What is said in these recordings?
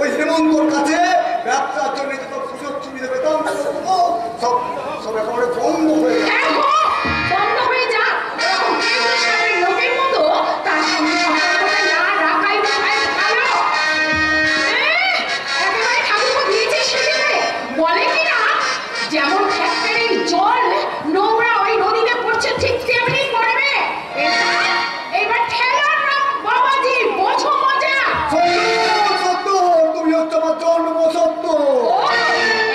ওই হেমন্তর কাছে ব্যবসার জন্য যত সুযোগ সুবিধা পেতাম সব সব একেবারে বন্ধ হয়ে গেছে। বন্ধ হয়ে যাক, এরকম কেন্দ্র সাহেবের লোকের মতো তার সঙ্গে সম্পর্কটা না রাখাই ভালো। একেবারে ঠাকুর দিয়েছে সেখানে বলে কিনা যেমন ফ্যাক্টরির জল নোংরা ওই নদীতে পড়ছে ঠিক তেমনি পড়বে। এবার ঠেলার নাম বাবাজি, বোঝো মজা। সত্য, তুমি হচ্ছে আমার জন্ম সত্য।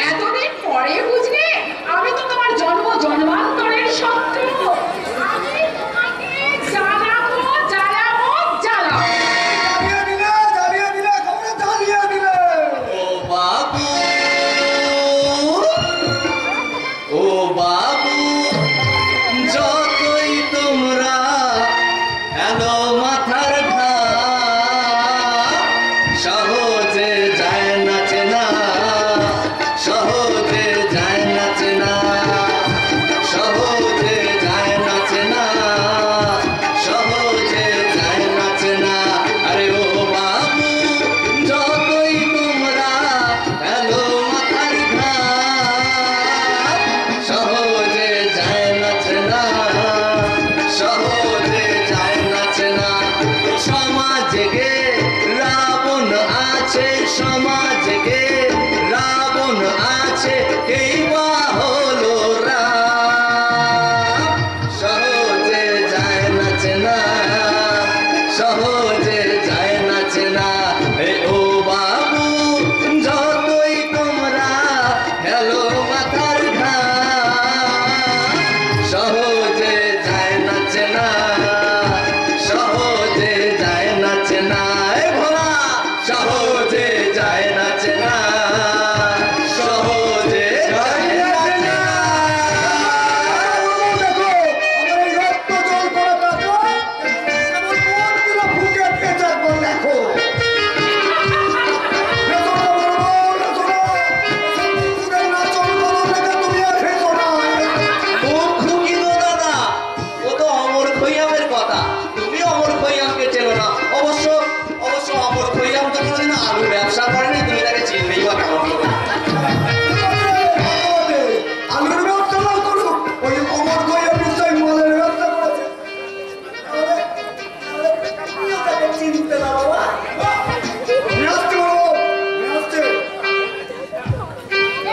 এতদিন পরে বুঝলে আমি তো তোমার জন্ম জন্মান্তরের শত্রু। আমি তোমাকে জ্বালাবো জ্বালাবো জ্বালাবো। জ্বালিয়ে দিলে খবরে জ্বালিয়ে দিলে। ও বাবু, ও বাবু, যতই তোমরা এলো মাথার ঘাম, সহজে যায় না চেনা, সহজে যায় না চেনা, সহজে যায় না চেনা, সহজে যায় না চেনা। আরে ও বাবু, যতই তোমরা এলো মাথার ঘাম, সহজে যায় না চেনা, সহজে যায় না চেনা। সমাজে গে রাবণ আছে, সমাজে গে রাবণ আছে, কেই বা হলো রাম। সহজে যায় না চেনা, সহজে যায় না চেনা। এ ও বাবু, যতই তোমরা হেলো মাথার ঘাম, সহজে যায় না চেনা, সহজে যায় না চেনা। এ ভোলা, সহজে যায় না চেনা, সহজে যায় না চেনা। দেখো আমার এই রক্ত জল করে দেখো, এমন কোনগুলো ফুকে খেয়েছে একবার দেখো। খুব খুকি গো দাদা, ও তো অমর খৈয়ামের কথা। তুমি অমর খৈয়ামকে চেনো না। অবশ্য অবশ্য অমর খৈয়াম তো কোনোদিন আলু ব্যবসা করেনি, তুমি তাকে চিনবেই বা কেমন করে? আলুর ব্যবসা না করুক, ওই অমর খৈয়াম নিশ্চয়ই মালের ব্যবসা করেছে। তাহলে চিনতে না বাবা। আমি আসছি বাবা, আমি আসছি।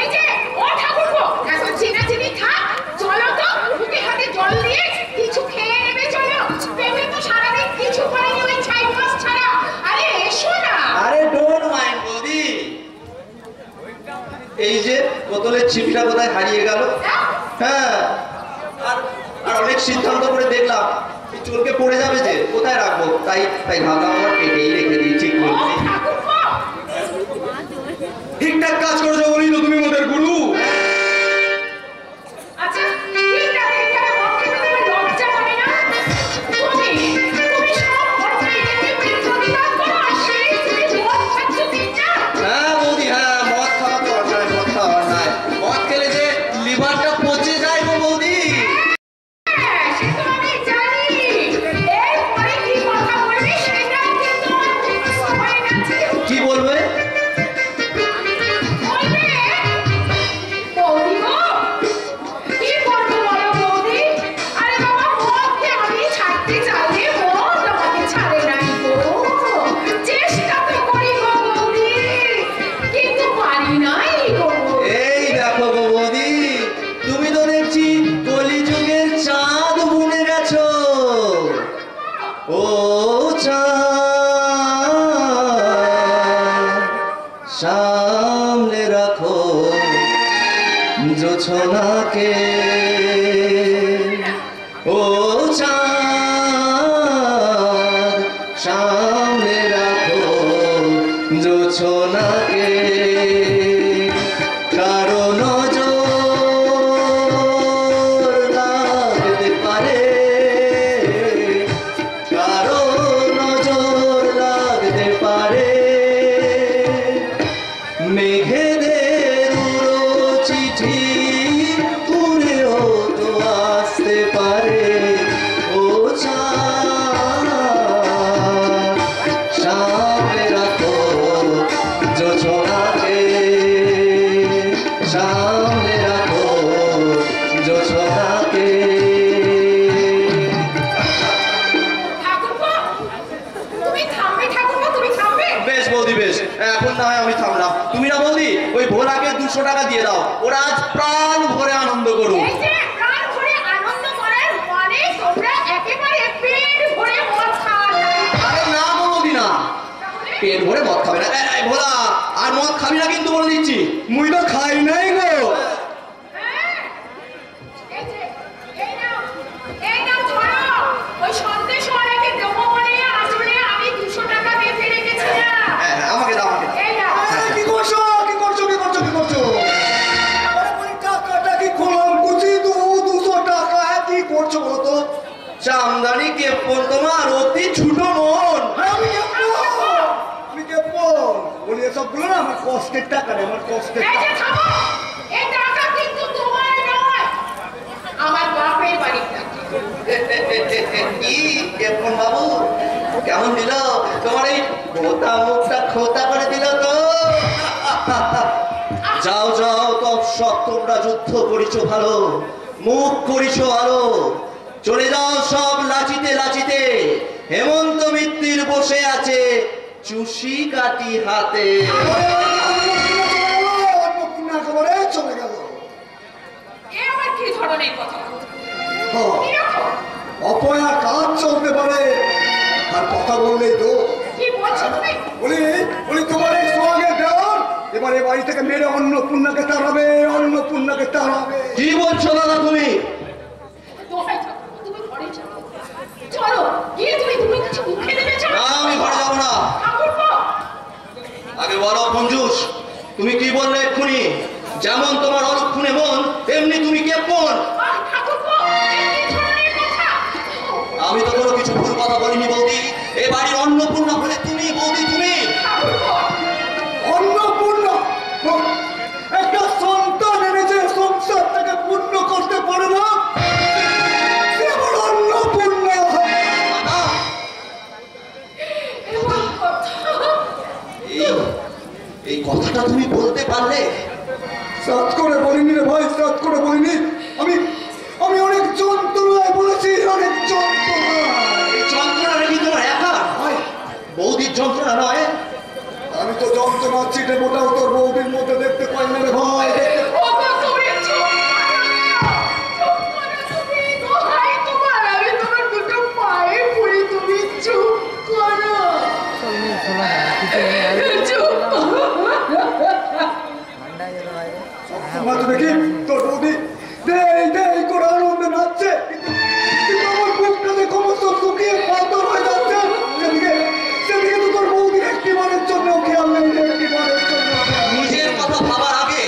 এই যে ও ঠাকুরপো, এত চিনাচিনি থাক, চলো তো মুখে হাতে জল দিয়ে কিছু খেয়ে নেবে চলো। পেটে তো সারাদিন কিছু করেনি ওই ছাই মাছ ছাড়া। আরে এসো না। আরে ডোন্ট মাইন্ড বৌদি। এই যে বোতলের ছিপিটা কোথায় হারিয়ে গেল। হ্যাঁ, আর আর অনেক সিদ্ধান্ত করে দেখলাম এই চুলকে পড়ে যাবে যে, কোথায় রাখবো, তাই তাই ভাবলাম আমার পেটেই রেখে দিই। ঠিক ও বলছি। ঠাকুরপো, ঠিকঠাক কাজ করেছো বলেই তো তুমি মোদের গুরু। আচ্ছা ঠিক আছে, এখানে মদ খেতে তোমার লজ্জা করে না? তুমি সব ঘটনা এনে প্রতিবাদ করো আর সেই তুমি মদ খাচ্ছ তিনটা। হ্যাঁ বৌদি, হ্যাঁ, মদ খাওয়া তো অন্যায়, মদ খাওয়া অন্যায়। মদ খেলে যে লিভারটা পচে যায় গো বৌদি। হ্যাঁ, সে তো আমি জানি। এরপরে কি কথা বলবি সেটা কিন্তু আমার মুখস্থ হয়ে গেছে। কি বলবে? বলবে, বৌদি গো, কি বলবো বলো বৌদি? আরে বাবা, মদকে আমি ছাড়তে চাইলে মদ আমাকে ছাড়ে নাই গো। চেষ্টা তো করি গো বৌদি, কিন্তু পারি নাই গো। এই দেখো গো বৌদি, তুমি তো দেখছি কলিযুগের চাঁদ বুনে গেছো। ও চাঁদ, সামনে রাখো জোছনাকে। ও চাঁদ, সামনে রাখো জোছনাকে। কারো নজর লাগতে পারে, কারো নজর লাগতে পারে। মেঘেদের উড়ো চিঠি উড়েও তো আসতে পারে। ও চাঁদ, সামনে রাখো এখন না হয় আমি থামলাম। তুমি না বৌদি ওই ভোলাকে 200 টাকা দিয়ে দাও, ওরা আজ প্রাণ ভরে আনন্দ করুক। এই যে প্রাণ ভরে আনন্দ করার মানে তোমরা একেবারে পেট ভরে মদ খাওয়া না। আরে না বৌদি না, পেট ভরে মদ খাবে না। এই ভোলা আর মদ খাবি না কিন্তু বলে দিচ্ছি। মুই তো খাই নাই গো। এই যে এই নাও ধরো, ওই সন্দেশ ওয়ালাকে দেবো বলে আসলে আমি 200 টাকা বেঁধে রেখেছিলাম। হ্যাঁ আমাকে দাও, আমাকে দাও। এই নাও। কি করছো কি করছো কি করছো কি করছো? আরে ওই টাকাটা কি খোলাম কুচি 200 টাকা কি করছো বলো তো? চামদানি কেপন তোমার অতি ছোট মন। আমি কেপন বলি এসবগুলো না আমার কষ্টের টাকা রে, আমার কষ্টের এই যে টাকা। থামো, এই টাকা কিন্তু তোমার নয়, আমার বাপের বাড়ির টাকা। কি কেপন বাবু কেমন দিল তোমার এই খোতা মুখটা খোতা করে দিল তো? যাও যাও তব সব তোমরা যুদ্ধ করিছো ভালো, মুখ করিছো ভালো, চলে যাও সব লাচিতে লাচিতে। হেমন্ত মিত্তির বসে আছে চুষি কাটি হাতে। অন্নপূর্ণা একেবারে চলে গেল। এ আবার কি ধরনের কথা? হ্যাঁ, এরকম অপয়া কাজ চলতে পারে আর কথা বললেই তো। কি বলছো তুমি? বলি বলি তোমার এই সোহাগের দেওয়ার এবারে বাড়ি থেকে মেরে অন্নপূর্ণাকে তাড়াবে, অন্নপূর্ণাকে তাড়াবে। কি বলছো দাদা তুমি? দোহাই থাকো, তুমি ঘরে চলো। চলো, গিয়ে তুমি দুটো কিছু মুখে দেবে চলো। না আমি ঘরে যাবো না। ঠাকুরপো, আগে বলো কঞ্জুস, তুমি কি বললে এক্ষুনি? যেমন তোমার অলক্ষণে মন তেমনি তুমি কেপন। ঠাকুরপো, এ কি ধরনের কথা? আমি তো কোনো কিছু ভুল কথা বলিনি বৌদি। এ বাড়ির অন্নপূর্ণা হলে তুমি বৌদি, তুমি। ঠাকুরপো, অন্নপূর্ণা একটা সন্তান এনেছে, সংসারটাকে পূর্ণ করতে পারে না, সে আবার অন্নপূর্ণা। দাদা, এমন কথা? এই কথাটা তুমি বলতে পারলে? সাত করে বলিনি রে ভাই, সাত করে বলিনি। আমি আমি অনেক যন্ত্রণায় বলেছি, অনেক যন্ত্রণায়। এই যন্ত্রণা কি তোমার একা? ভাই, বৌদির যন্ত্রণা নয়? আমি তো যন্ত্রণা চিটে মোটাও তোর বৌদির মধ্যে দেখতে পাই না রে ভাই। ওগো, তুমি চুপ করো। চুপ করো তুমি। দোহাই তোমার, আমি তোমার দুটো পায়ে পড়ি, তুমি চুপ করো। চুপ করো। মাত্র দেখি তোর বৌদি দেই দেই করে আনন্দে নাচছে, কিন্তু আমার বুকটাতে ক্রমশ শুকিয়ে পাথর হয়ে যাচ্ছে। সেদিকে সেদিকে তো তোর বৌদির একটিবারের জন্য খেয়াল নেই, একটিবারের জন্য। নিজের কথা ভাবার আগে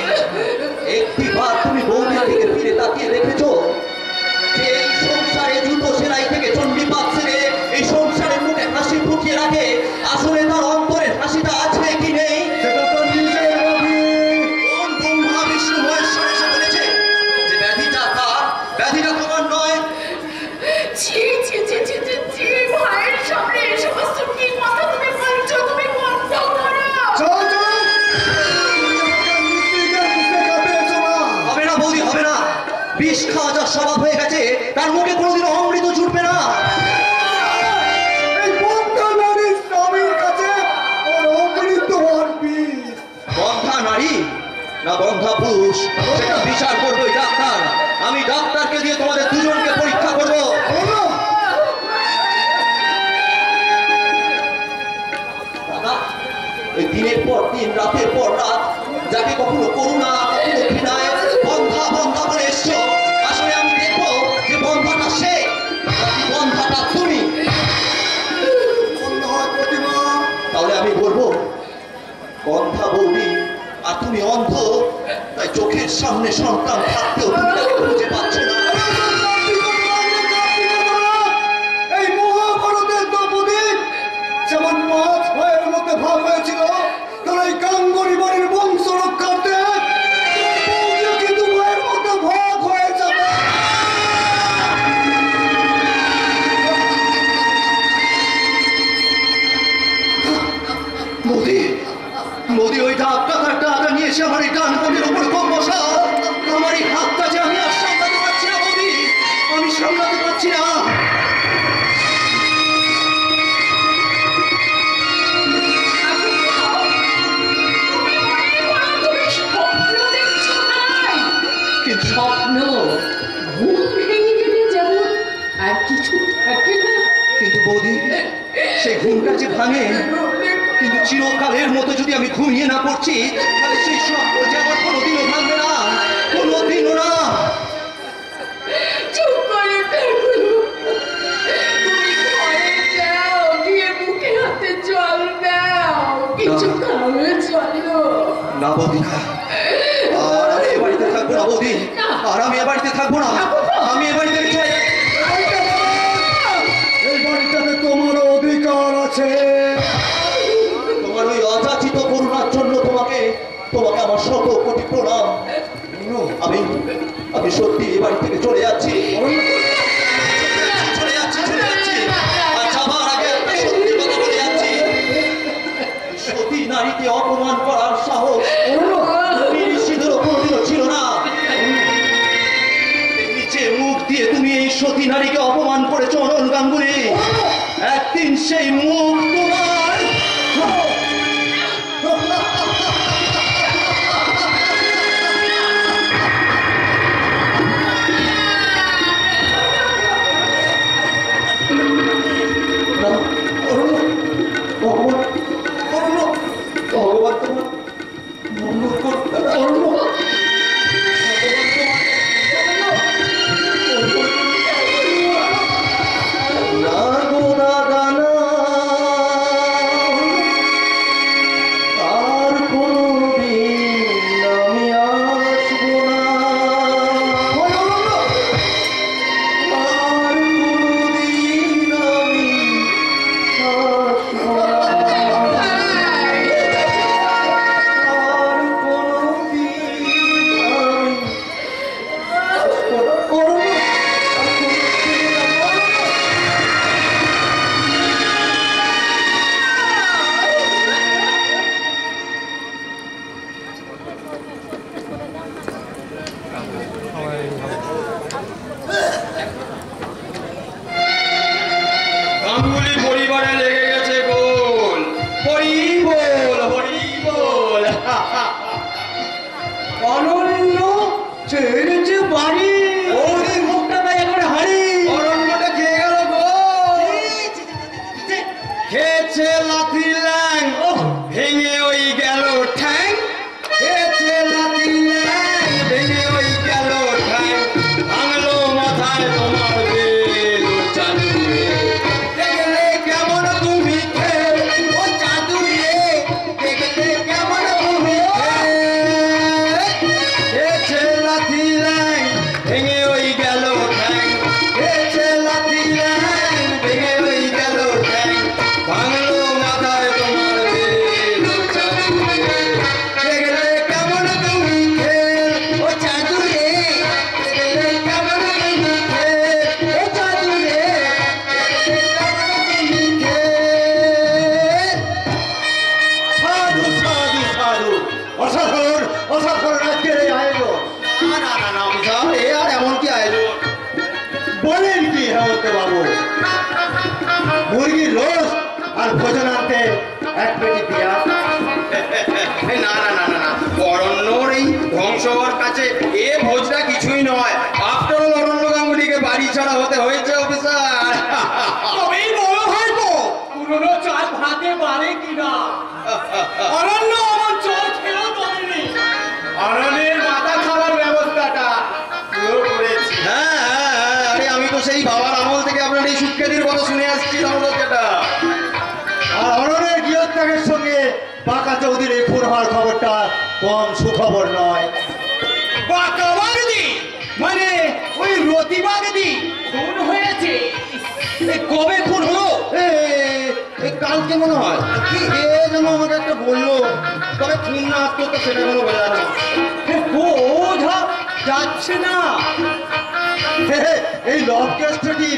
একটিবার তুমি বৌদির দিকে ফিরে তাকিয়ে দেখেছো যে এই সংসারে জুতো সেলাই থেকে চণ্ডীপাত সেরে এই সংসারের মুখে হাসি ফুটিয়ে রাখে, আসলে তার অন্তরের হাসিটা আছে কি নেই? সেটা তোর নিজের ভাবি। কোন ব্রহ্মা বিষ্ণু মহেশ্বর এসে বলেছে যে ব্যাধিটা তার, ব্যাধিটা তোমার নয়? ছি ছি ছি ছি ছি ছি, ভাইয়ের সামনে এই সমস্ত কি কথা তুমি বলছো? তুমি বন্ধ করো। চল চল, তুমি আমাকে মিষ্টিকে বুঝতে খাবে না। হবে না বৌদি, হবে না। বিষ খাওয়া যা স্বভাব হয়ে গেছে তার মুখে কোনোদিনও অমৃত জুটবে না। এই বন্ধা নারীর স্বামীর কাছে ওর অমৃত আর বিষ। বন্ধা নারী না বন্ধা পুরুষ সেটা বিচার করবো এই ডাক্তার। আমি ডাক্তারকে দিয়ে তোমাদের দুজনকে পরীক্ষা করবো। বলো, দাদা, ওই দিনের পর দিন রাতের পর রাত যাকে কখনো করুণা কখনো ঘৃণায় বন্ধা বন্ধা বলে এসছো, আসলে আমি দেখবো যে বন্ধাটা সে নাকি বন্ধাটা তুমি। বন্ধ হয় প্রতিমা। তাহলে আমি বলবো বন্ধা বৌদি আর তুমি অন্ধ, তাই চোখের সামনে সন্তান থাকতেও তুমি তাকে খুঁজে পাচ্ছ না। এই মহাভারতের দ্রৌপদী যেমন 5 ভাইয়ের মধ্যে ভাগ হয়েছিল, তার এই গাঙ্গুলি বাড়ির বংশ রক্ষার্থে কিন্তু 2 ভাইয়ের মধ্যে ভাগ হয়ে যাবে। মোদি মোদি ওই ডাক্তারটা নিয়ে এসে আমার এই ডান হাতের উপর কম বসা, আমার এই হাতটা যে আমি আর সামলাতে পারছি না মোদি, আমি সামলাতে পারছি না। আমি ঘুমিয়ে না পড়ছি তাহলে সেই স্বপ্ন যে আমার কোনোদিনও ভাঙবে না, কোনোদিনও না। চুপ করে থাকো। তুমি ঘরে যাও, গিয়ে মুখে হাতে জল দাও, কিছু খাবে চলো। না বৌদি না, আর আমি এ বাড়িতে থাকবো না বৌদি, আর আমি এ বাড়িতে থাকবো না, আমি এ বাড়ি থেকে চলে যাবো। এই বাড়িটাতে তোমার অধিকার আছে। তোমার ওই অযাচিত করুণার জন্য তোমাকে আমার শত কোটি প্রণাম। আমি সত্যি এই বাড়ি থেকে চলে যাচ্ছি, চলে যাচ্ছি। আর যাবার আগে একটা সত্যি কথা বলে যাচ্ছি, সতী নারীকে অপমান করার সাহস ঋষিদেরও কোনোদিনও ছিল না। নিচে মুখ দিয়ে তুমি এই সতী নারীকে অপমান করেছো অনল গাঙ্গুলি, একদিন সেই মুখ তোমার ভগবান তোমার মঙ্গল করুন। গাঙ্গুলি পরিবারে লেগে গেছে গোল। হরি বল, হরি বল। অনন্য ছেড়েছে বাড়ি, ওদের মুখটা তাই এখন হাড়ি। অরণ্যটা খেয়ে গেল গোল, খেয়েছে লাথি ল্যাং, ভেঙে ওই গেল ঠ্যাং, খেয়েছে লাথি ল্যাং, ভেঙে ওই গেল ঠ্যাং, ভাঙলো মাথায় তোমার বেল চালু। দেখলে কেমন তুমি খেল ও জাদু রে, দেখলে কেমন তুমি খেল, খেয়েছে লাথি ল্যাং, ভেঙে ওই গেল ঠ্যাং, খেয়েছে লাথি ল্যাং, ভেঙে ওই গেল ঠ্যাং, ভাঙলো মাথায় তোমার বেল চালু রে। দেখলে কেমন তুমি খেল ও জাদু রে, দেখলে কেমন তুমি খেল ও জাদু রে, দেখলে কেমন তুমি খেল। সাধু সাধু সাধু, অসাধারণ অসাধারণ আজকের এই আয়োজন। না বিশাল, এ আর এমন কি আয়োজন? বলেন কি হেমন্ত বাবু, মুরগির রোস্ট আর ভোজনান্তে এক পেটি পেঁয়াজ। না, অরণ্যর এই ধ্বংস হওয়ার কাছে এ ভোজটা কিছুই নয়। আফটার অল অরণ্য গাঙ্গুলিকে বাড়ি ছাড়া হতে হয়েছে অফিসার। তবেই বড় হয় তো পুরনো চাল ভাতে পারে কিনা। অরণ্য আমার জল খেয়েও পারেনি, অরণ্যের মাথা খাওয়ার ব্যবস্থাটা পুরো করেছি। আরে আমি তো সেই বাবার আমল থেকে আপনার এই সুখ্যাতির কথা শুনে আসছি রমরকেটা। আর অরণ্যের গৃহত্যাগের সঙ্গে বাঁকা চৌধুরী খুন হওয়ার খবরটা কম সুখবর নয়। বাঁকা বাগদি মানে ওই রতি বাগদি খুন হয়েছে। কবে খুন হলো? কালকে মনে হয় কি এ যেন আমাকে একটা বললো, তবে খুন না আত্মহত্যা সেটা কোনো বোঝা না। বোঝা যাচ্ছে না। এই লভ কেসটি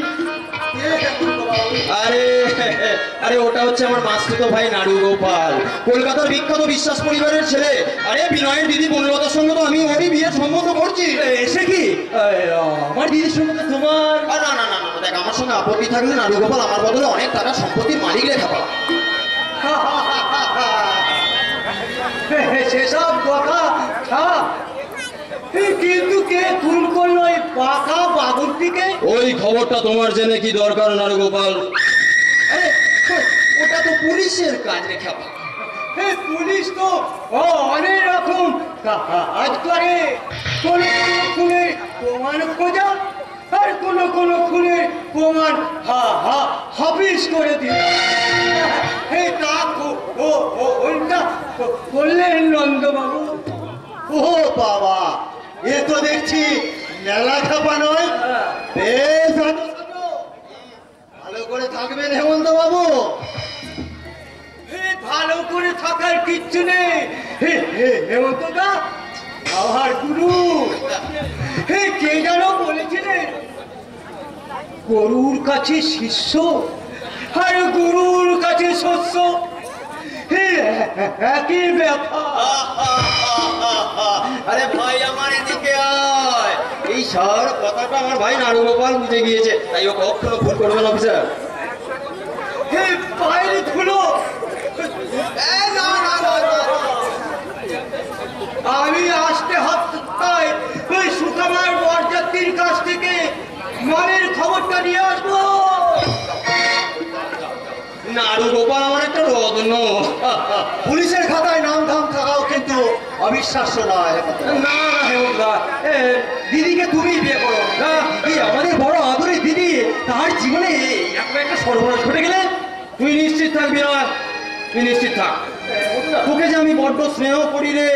আরে ওটা হচ্ছে আমার মাসতুতো ভাই নাড়ু গোপাল, কলকাতার বিখ্যাত বিশ্বাস পরিবারের ছেলে। আরে বিনয়ের দিদি বনলতার সঙ্গে তো আমি ওরই বিয়ের সম্বন্ধ করছি। এসে কি আমার দিদির সঙ্গে তো তোমার না দেখ, আমার সঙ্গে আপত্তি থাকলে নাড়ু গোপাল আমার বদলে অনেক টাকা সম্পত্তির মালিক লেখা পাওয়া। সেসব কথা থাক। কিন্তু কে খুন করলো এই পাকা বাগুরটিকে? ওই খবরটা তোমার জেনে কি দরকার নাড়ু গোপাল? আরে ওটা তো পুলিশের কাজ রেখা। পুলিশ তো অনেক রকম কাজ করে, কোনো খুনের প্রমাণ খোঁজা আর কোনো খুনের প্রমাণ হাফিজ করে দিল। তা ওইটা করলেন নন্দবাবু। ও বাবা, এ তো দেখছি মেলা খাপা নয়, বেশ ভালো করে থাকবেন হেমন্ত বাবু। ভালো করে থাকার কিচ্ছু নেই হেমন্ত দা, আমার গুরু কে যেন বলেছিলেন, গরুর কাছে শিষ্য আর গুরুর কাছে শস্য একই ব্যাপার। আরে ভাই আমার এদিকে আয়, এই সার কথাটা আমার ভাই নাড়ুগোপাল বুঝে গিয়েছে, তাই ও কখনো ভুল করবে না অফিসার। পায়ের ধুলো, আমি আসতে হপ্তায় ওই সুকামার বরযাত্রীর কাছ থেকে মানের খবরটা নিয়ে আসবো। নাড়ুগোপাল আমার একটা রত্ন। পুলিশের খাতায় নাম ধাম থাকাও কিন্তু অবিশ্বাস্য নয়। না হেমন্তদা, দিদিকে তুমি বিয়ে করো না, দিদি আমাদের বড় আদরের দিদি, তার জীবনে এরকম একটা সর্বনাশ ঘটে গেলে তুই নিশ্চিত থাকবি না, তুই নিশ্চিত থাক। তোকে যে আমি বড্ড স্নেহ করি রে।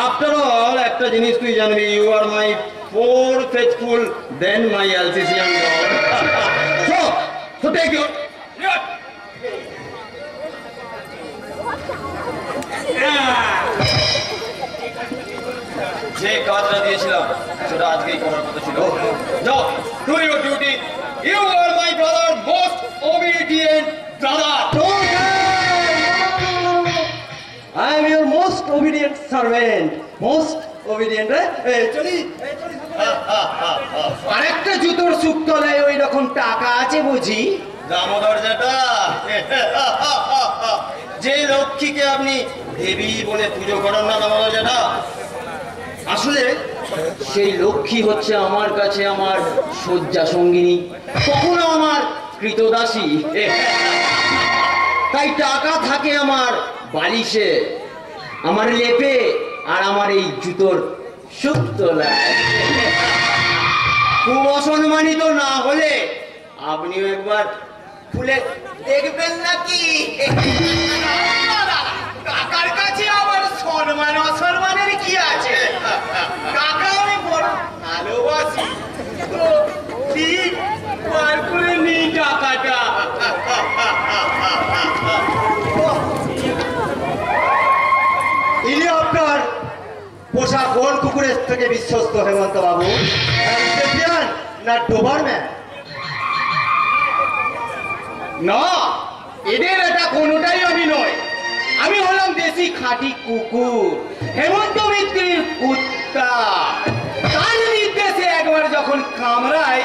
আফটার অল একটা জিনিস তুই জানবি, you are my more faithful than my Alsatian dog. So take your যে কাজটা দিয়েছিলাম সেটা আজকেই করার কথা ছিল। যাও, do your duty. You are my brother, most obedient brother. I am your most obedient servant. Most obedient, চলি। আরেকটা জুতোর সুখ তলায় ওই রকম টাকা আছে বুঝি? দামোদর যেটা, যে লক্ষ্মীকে আপনি দেবী বলে পুজো করেন না দামোদর যেটা, আসলে সেই লক্ষ্মী হচ্ছে আমার কাছে আমার শয্যা সঙ্গিনী, কখনো আমার কৃতদাসী। তাই টাকা থাকে আমার বালিশে, আমার লেপে, আর আমার এই জুতোর সুখ তোলায়। খুব অসম্মানিত না হলে আপনিও একবার খুলে দেখবেন নাকি? টাকার কাছে আবার সম্মান অসম্মানের কি আছে? টাকা আমি বড় ভালোবাসি, তো ঠিক বার করে নিই টাকাটা। ইনি আপনার পোষা কোন কুকুরের থেকে বিশ্বস্ত হেমন্ত বাবু? না ডোবারম্যান? না, এদের এটা কোনোটাই আমি নয়। আমি হলাম দেশি খাঁটি কুকুর, হেমন্ত মিত্রের কুত্তা। তার নির্দেশে একবার যখন কামড়ায়,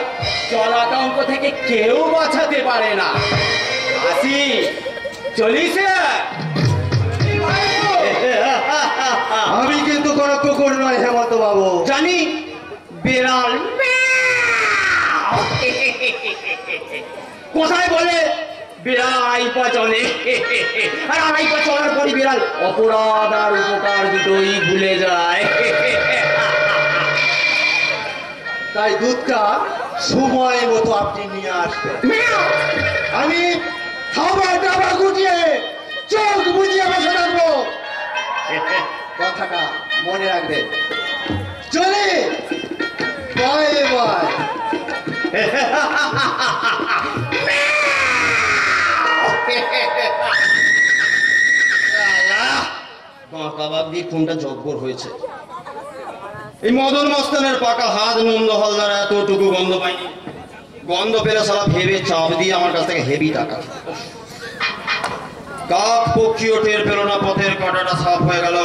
জলাতঙ্ক থেকে কেউ বাঁচাতে পারে না। আসি, চলিস। আমি কিন্তু কোনো কুকুর নয় হেমন্ত বাবু। জানি, বেড়াল। কোথায় বলে বিড়াল আইপা চলে, আর আইপা চলার পরই বিড়াল অপরাধ আর উপকার দুটোই ভুলে যায়। তাই দুধটা সময় মতো আপনি নিয়ে আসবেন। আমি খাবার দাবার গুটিয়ে চোখ বুঝিয়ে বসে থাকবো। কথাটা মনে রাখবেন। চলে বাই বাই। খুনটা জব্বর হয়েছে। এই মদন মস্তানের পাকা হাত নন্দ হলদার এতটুকু গন্ধ পাইনি। গন্ধ পেলে সারা ভেবে চাপ দিয়ে আমার কাছ থেকে হেভি টাকা। কাক পক্ষীও টের পেল না পথের কাঁটাটা সাফ হয়ে গেল।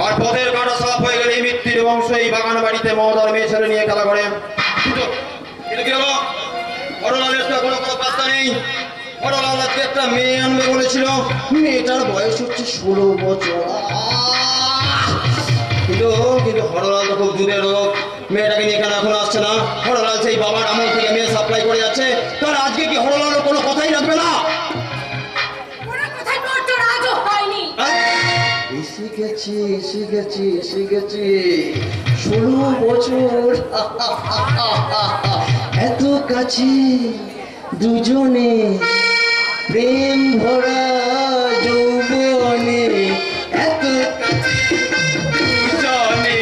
আর পথের কাঁটা সাফ হয়ে গেলে মৃত্যুর বংশ এই বাগান বাড়িতে মদ আর মেয়ে ছেলে নিয়ে খেলা করে। কিন্তু কি হলো? হরলালের তো এখনো কোনো পাত্তা নেই। হরলাল আজকে একটা মেয়ে আনবে বলেছিল, মেয়েটার বয়স হচ্ছে 16 বছর। কিন্তু হরলাল তো খুব দুধের লোক, মেয়েটাকে নিয়ে কেন এখন আসছে না? হরলাল সেই বাবার আমল থেকে মেয়ে সাপ্লাই করে যাচ্ছে, তার আজকে কি হরলালের কোনো কথাই রাখবে না? শিখেছি শিখেছি শিখেছি 16 বছর এত কাছে দুজনে প্রেম ভরা যৌবনে এত কাছে দুজনে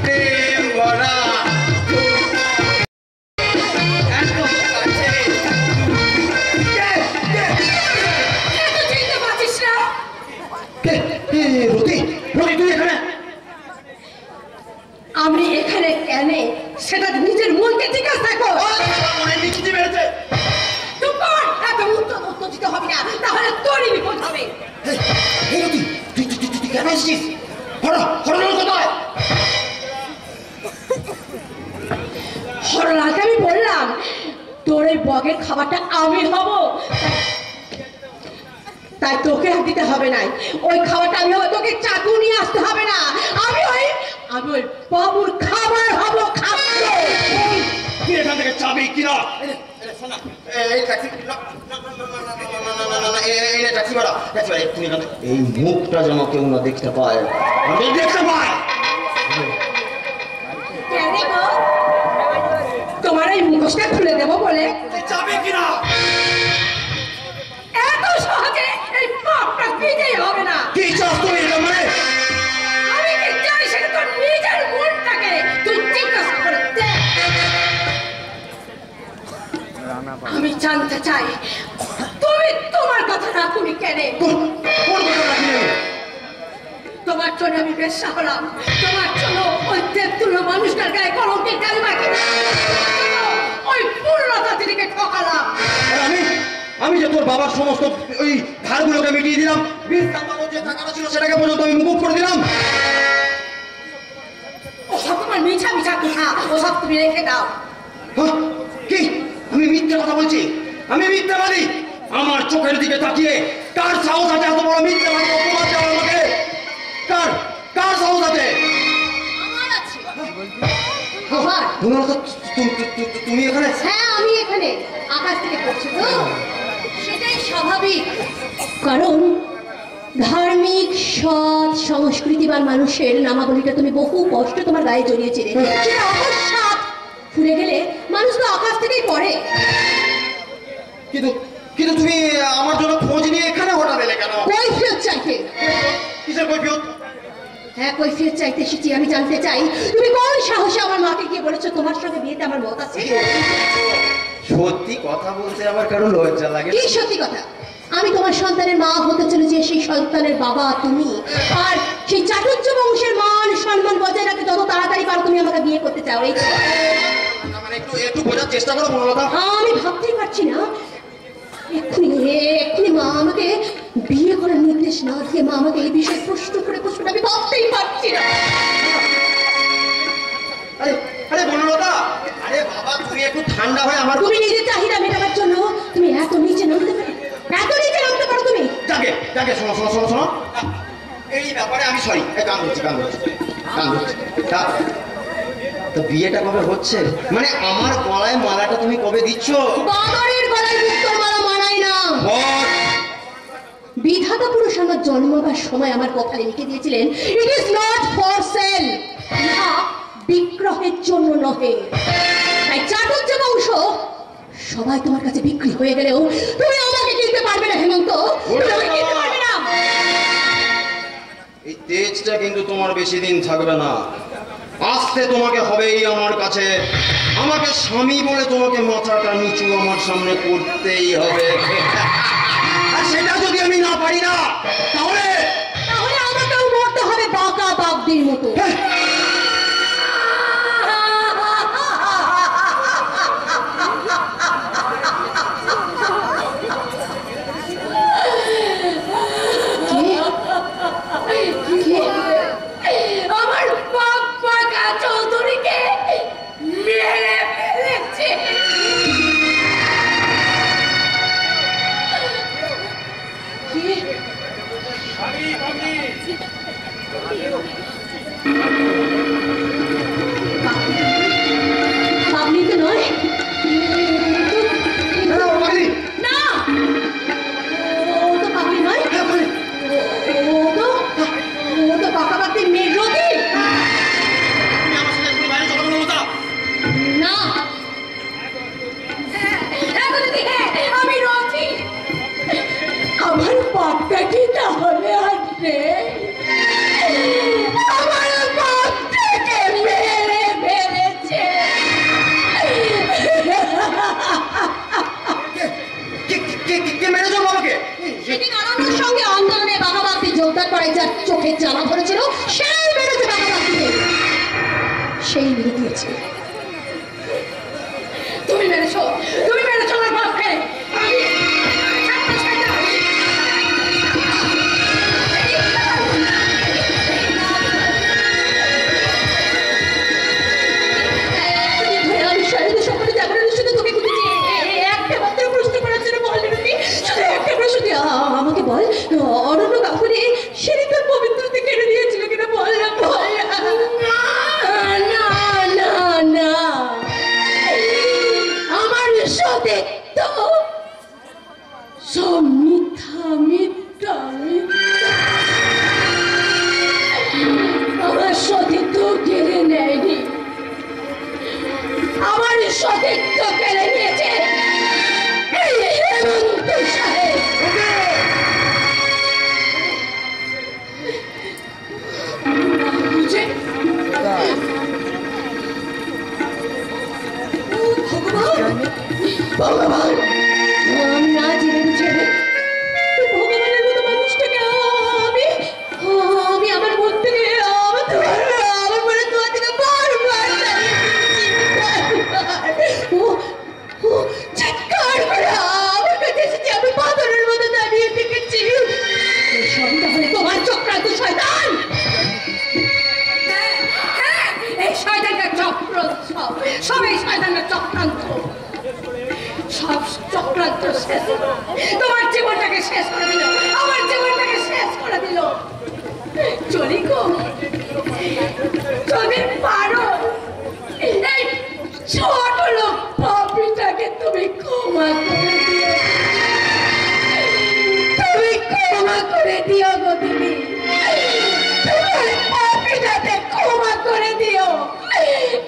প্রেম ভরা এত কাছে এত চিনতে পারছিস না? রতি রতি তুই এখানে আমি এখানে কেন সেটা নিজের মনকে জিজ্ঞাসা করো। মনে নিচে বেড়েছে এত উত্তর দিতে হবে না, তাহলে তোরই বিপদ হবে। রতি তুই তুই তুই কেন এসেছিস কোথায় হরলালকে আমি বললাম তোর এই বগের খাবারটা আমি হব, তাই তোকে আর দিতে হবে না। ওই খাবারটা আমি হবো, তোকে চাকু নিয়ে আসতে হবে না। আমি ওই বাবুর খাবার হব, খাদ্য। তুই এখান থেকে চাবি কিনা এই মুখটা যেন কেউ না দেখতে পায়, দেখতে পায়। কেন গো? তোমার এই মুখোশটা খুলে দেবো বলে চাবি কিনা এত সহজে এই পাপটা দিতেই হবে না। কি চাস তুমি এটা মানে আমি কি জানি সেটা তোর নিজের মনটাকে তুই জিজ্ঞাসা করে দেখ। আমি জানতে চাই তুমি তোমার কথা রাখুনি কেন? কোন কথা রাখি আমি? তোমার জন্য আমি বেশ্যা হলাম, তোমার জন্য ওই দেবতুল্য মানুষটার গায়ে কলঙ্কের কালি মাখি, ওই পূর্ণতা দিদিকে ঠকালাম। আর আমি যে তোর বাবার সমস্ত ওই ধারগুলোকে মিটিয়ে দিলাম, বিশ্রাম বাবদ যে টাকাটা ছিল সেটাকে পর্যন্ত আমি মুকুব করে দিলাম। ওসব তোমার মিছা মিছা কথা, ওসব তুমি রেখে দাও। হ্যাঁ? কি আমি মিথ্যে কথা বলছি? আমি মিথ্যাবাদী? আমার চোখের দিকে তাকিয়ে কার সাহস আছে এত বড় মিথ্যাবাদী অপবাদ দেওয়ার আমাকে? কার কার সাহস আছে? আমার আছে। আমার? তুমি এখানে? হ্যাঁ আমি এখানে। আকাশ থেকে পড়ছে তো, সেটাই স্বাভাবিক। কারণ ধার্মিক সৎ সংস্কৃতিবান মানুষের নামাবলীটা তুমি বহু কষ্ট তোমার গায়ে জড়িয়েছিলে। সেটা অকস্মাৎ ফুলে গেলে মানুষ তো আকাশ থেকেই পড়ে। কিন্তু কিন্তু তুমি আমার জন্য খোঁজ নিয়ে এখানে হঠাৎ এলে কেন? কৈফিয়ত চাইতে। কিসের কৈফিয়ত? হ্যাঁ কৈফিয়ত চাইতে এসেছি। আমি জানতে চাই তুমি কোন সাহসে আমার মাকে গিয়ে বলেছো তোমার সঙ্গে বিয়েতে আমার মত আছে? সত্যি কথা বলতে আবার কারো লজ্জা লাগে? কি সত্যি কথা? আমি তোমার সন্তানের মা হতে চলেছি, সেই সন্তানের বাবা তুমি। আর সেই চাটুর্য বংশের মান সম্মান বজায় রাখতে যত তাড়াতাড়ি পারো তুমি আমাকে বিয়ে করতে চাও, এই তো? মানে একটু বোঝার চেষ্টা করো বনলতা। আমি ভাবতেই পারছি না এক্ষুনি মা আমাকে বিয়ে করার নির্দেশ না দিয়ে মা আমাকে এই বিষয়ে প্রশ্ন করে প্রশ্নটা আমি ভাবতেই পারছি না। আরে আরে বনলতা, আরে বাবা তুমি একটু ঠান্ডা হয়ে আমার তুমি নিজের চাহিদা মেটাবার জন্য তুমি এত নিচে নামতে পারো, এত নিচে নামতে পারো তুমি? যাকে শোনো এই ব্যাপারে আমি সরি, গান হচ্ছে তো বিয়েটা কবে হচ্ছে? মানে আমার গলায় মালাটা তুমি কবে দিচ্ছ? বাবারের গলায় মুক্তোর মালা মানায় না। বিধাতা পুরুষ আমার জন্মাবার সময় আমার কপালে লিখে দিয়েছিলেন, it is not for sale, ইহা বিক্রয়ের জন্য নহে। তাই চাটুর্য বংশ সবাই তোমার কাছে বিক্রি হয়ে গেলেও তুমি আমাকে কিনতে পারবে না হেমন্ত, তুমি আমাকে কিনতে পারবে না। এই তেজটা কিন্তু তোমার বেশি দিন থাকবে না। আসতে তোমাকে হবেই আমার কাছে। আমাকে স্বামী বলে তোমাকে মাথাটা নিচু আমার সামনে করতেই হবে। আর সেটা যদি আমি না পারি না তাহলে আমাকেও মরতে হবে বাঁকা বাগদির মতো। আমার বাপ্পা চৌধুরীকে মেরে ফেলেছে। কি? চোখে জ্বালা ধরেছিল সেই মেরেছে বাবা রাত্রিতে, সেই মেরে দিয়েছে। তুমি মেরেছো আমার বাপকে। আমাকে বল, অরণ্য গাঙ্গুলি সেদিন তোর পবিত্রতা কেড়ে দিয়েছিল কিনা বল না, বল না। না না না, আমার সতীত্ব সব মিথ্যা মিথ্যা মিথ্যা। আমার সতীত্ব কেড়ে নেয়নি, আমার সতীত্ব কেড়ে নিয়েছে এই হেমন্ত সাহেব। ভগবান, আমি না জেনে বুঝে ভগবানের মতো মানুষটাকে আমি আমার মন থেকে আমার মনে তোমার থেকে বারবার চিৎকার করে আমার কাছে এসেছি, আমি পাথরের মতো দাঁড়িয়ে থেকেছি। সবই তাহলে তোমার চক্রান্ত শয়তান। এই শয়তানের চক্রান্ত, সব এই শয়তানের চক্রান্ত, সব চক্রান্ত শেষ। তোমার জীবনটাকে শেষ করে দিল, আমার জীবনটাকে শেষ করে দিল। চলি গো, যদি পারো এই ছোট লোক পাপীটাকে তুমি ক্ষমা করে দিও, তুমি ক্ষমা করে দিও গো দিদি, তুমি পাপীটাকে ক্ষমা করে দিও,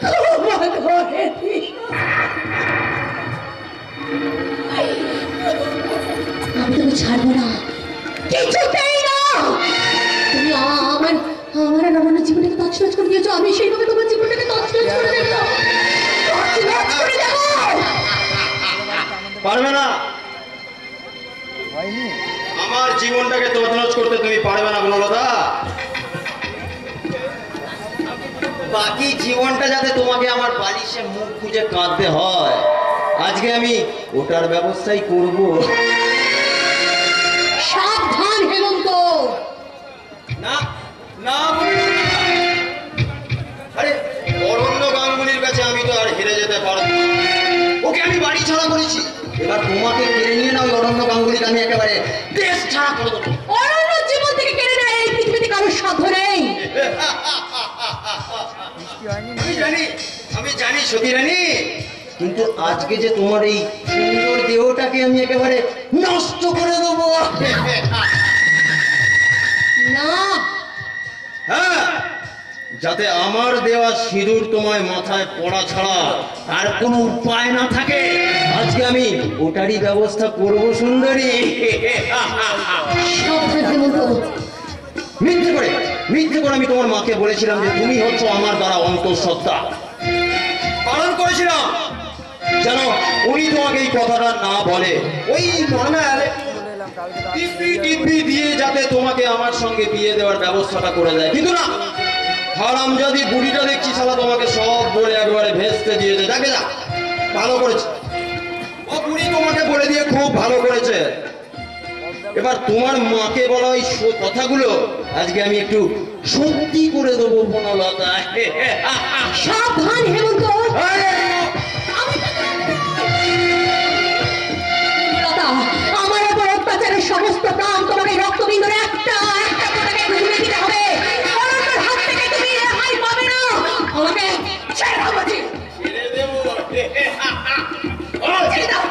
ক্ষমা করে দিও। আমি তোকে ছাড়বো না, কিছুতেই না। তুমি আমার আর আমার জীবনটাকে তছনছ করে দিয়েছো, আমি সেইভাবে তোমার জীবনটাকে তছনছ করে দেব, তছনছ করে দেব। পারবে না, আমার জীবনটাকে তছনছ করতে তুমি পারবে না বনলতা। বাকি জীবনটা যাতে তোমাকে আমার বালিশে মুখ খুঁজে কাঁদতে হয়, আজকে আমি ওটার ব্যবস্থাই করব। সাবধান হেমন্ত। না না, আরে অরণ্য গাঙ্গুলির কাছে আমি তো আর হেরে যেতে পারবো না, ওকে আমি বাড়ি ছাড়া করেছি। এবার তোমাকে কেড়ে নিয়ে না, ওই অরণ্য গাঙ্গুলিকে আমি একেবারে দেশ ছাড়া করে দেবো। অরণ্য জীবন থেকে কেড়ে নেয় এই পৃথিবীতে কারোর সাধ্য নেই। আমি জানি সতী রানী, কিন্তু আজকে যে তোমার এই সুন্দর দেহটাকে আমি একেবারে নষ্ট করে দেবো। না, হ্যাঁ, যাতে আমার দেওয়া সিঁদুর তোমায় মাথায় পড়া ছাড়া আর কোনো উপায় না থাকে, আজকে আমি ওটারই ব্যবস্থা করব সুন্দরী। সাবধান হেমন্ত। মিথ্যে করে আমি তোমার মাকে বলেছিলাম যে তুমি হচ্ছ আমার দ্বারা অন্তঃসত্ত্বা, পালন করেছিলাম যেন উনি তোমাকে এই কথাটা না বলে। ওই মানাল টিপি দিয়ে যাতে তোমাকে আমার সঙ্গে বিয়ে দেওয়ার ব্যবস্থাটা করে দেয়, কিন্তু না, হারামজাদি বুড়িটা দেখছি শালা তোমাকে সব বলে একবারে ভেস্তে দিয়েছে। দেখে যা, ভালো করেছে ও বুড়ি, তোমাকে বলে দিয়ে খুব ভালো করেছে। এবার তোমার মাকে বলা ওই কথাগুলো আজকে আমি একটু সত্যি করে দেবো বনলতা। সাবধান হেমন্ত। আমার উপর অত্যাচারের সমস্ত প্রাণ তোমাকে রক্তবিন্দুর একটা একটা ফোঁটাকে ঘুরে দিতে হবে। অরণ্যের হাত থেকে তুমি রেহাই পাবে না। আমাকে ছেড়ে দাও বলছি। ছেড়ে দেবো। ছেড়ে দাও।